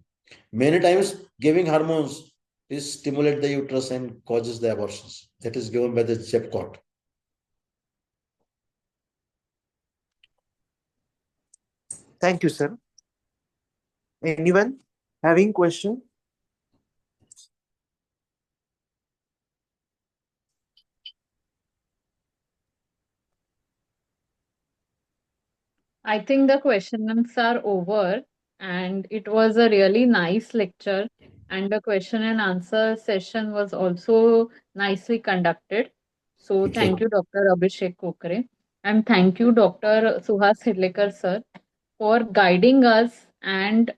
Many times giving hormones is stimulate the uterus and causes the abortions. That is given by the Jeffcott.
Thank you, sir. Anyone having question?
I think the questions are over, and it was a really nice lecture. And the question and answer session was also nicely conducted. So, thank you, Dr. Abhishek Kokre. And thank you, Dr. Suhas Hirlekar, sir, for guiding us and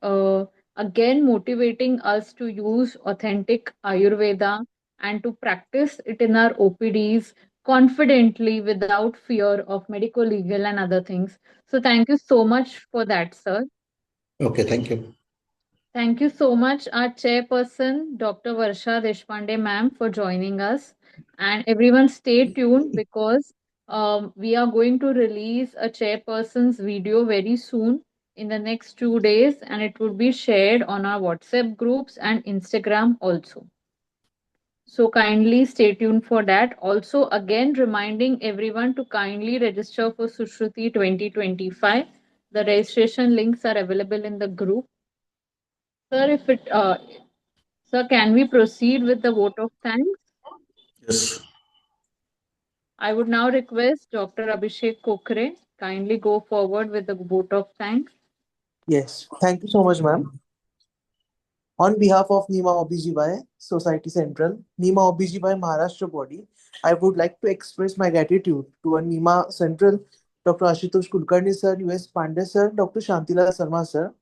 again motivating us to use authentic Ayurveda and to practice it in our OPDs confidently without fear of medical, legal, and other things. So, thank you so much for that, sir.
Okay, thank you.
Thank you so much, our chairperson, Dr. Varsha Deshpande ma'am, for joining us. And everyone, stay tuned because we are going to release a chairperson's video very soon in the next 2 days, and it will be shared on our WhatsApp groups and Instagram also. So kindly stay tuned for that. Also, again, reminding everyone to kindly register for Sushruti 2025. The registration links are available in the group. Sir, sir, can we proceed with the vote of thanks?
Yes.
I would now request Dr. Abhishek Kokre kindly go forward with the vote of thanks.
Yes. Thank you so much, ma'am. On behalf of NEMA OBGY Society Central, NEMA OBGY Maharashtra body, I would like to express my gratitude to a NEMA Central, Dr. Ashutosh Kulkarni sir, US Pandey sir, Dr. Shantila Sarma sir.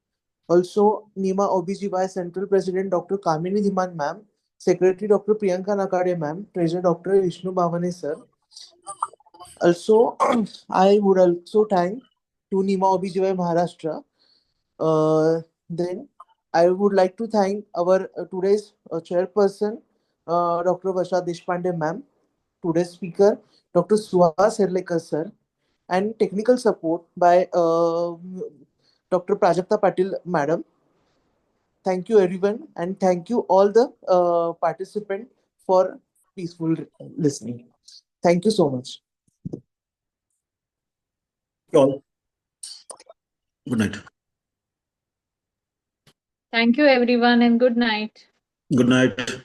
Also, NEMA OBGY Central President Dr. Kamini Dhiman ma'am, Secretary Dr. Priyanka Nakade ma'am, Treasurer Dr. Vishnu Bhavane sir. Also, I would also thank to Nima OBGY Maharashtra. Then I would like to thank our today's chairperson, Dr. Vasha Deshpande ma'am, today's speaker, Dr. Suhas Herlekar sir, and technical support by Dr. Prajakta Patil madam. Thank you everyone, and thank you all the participants for peaceful listening. Thank you so much.
Thank you all. Good night.
Thank you, everyone, and good night.
Good night.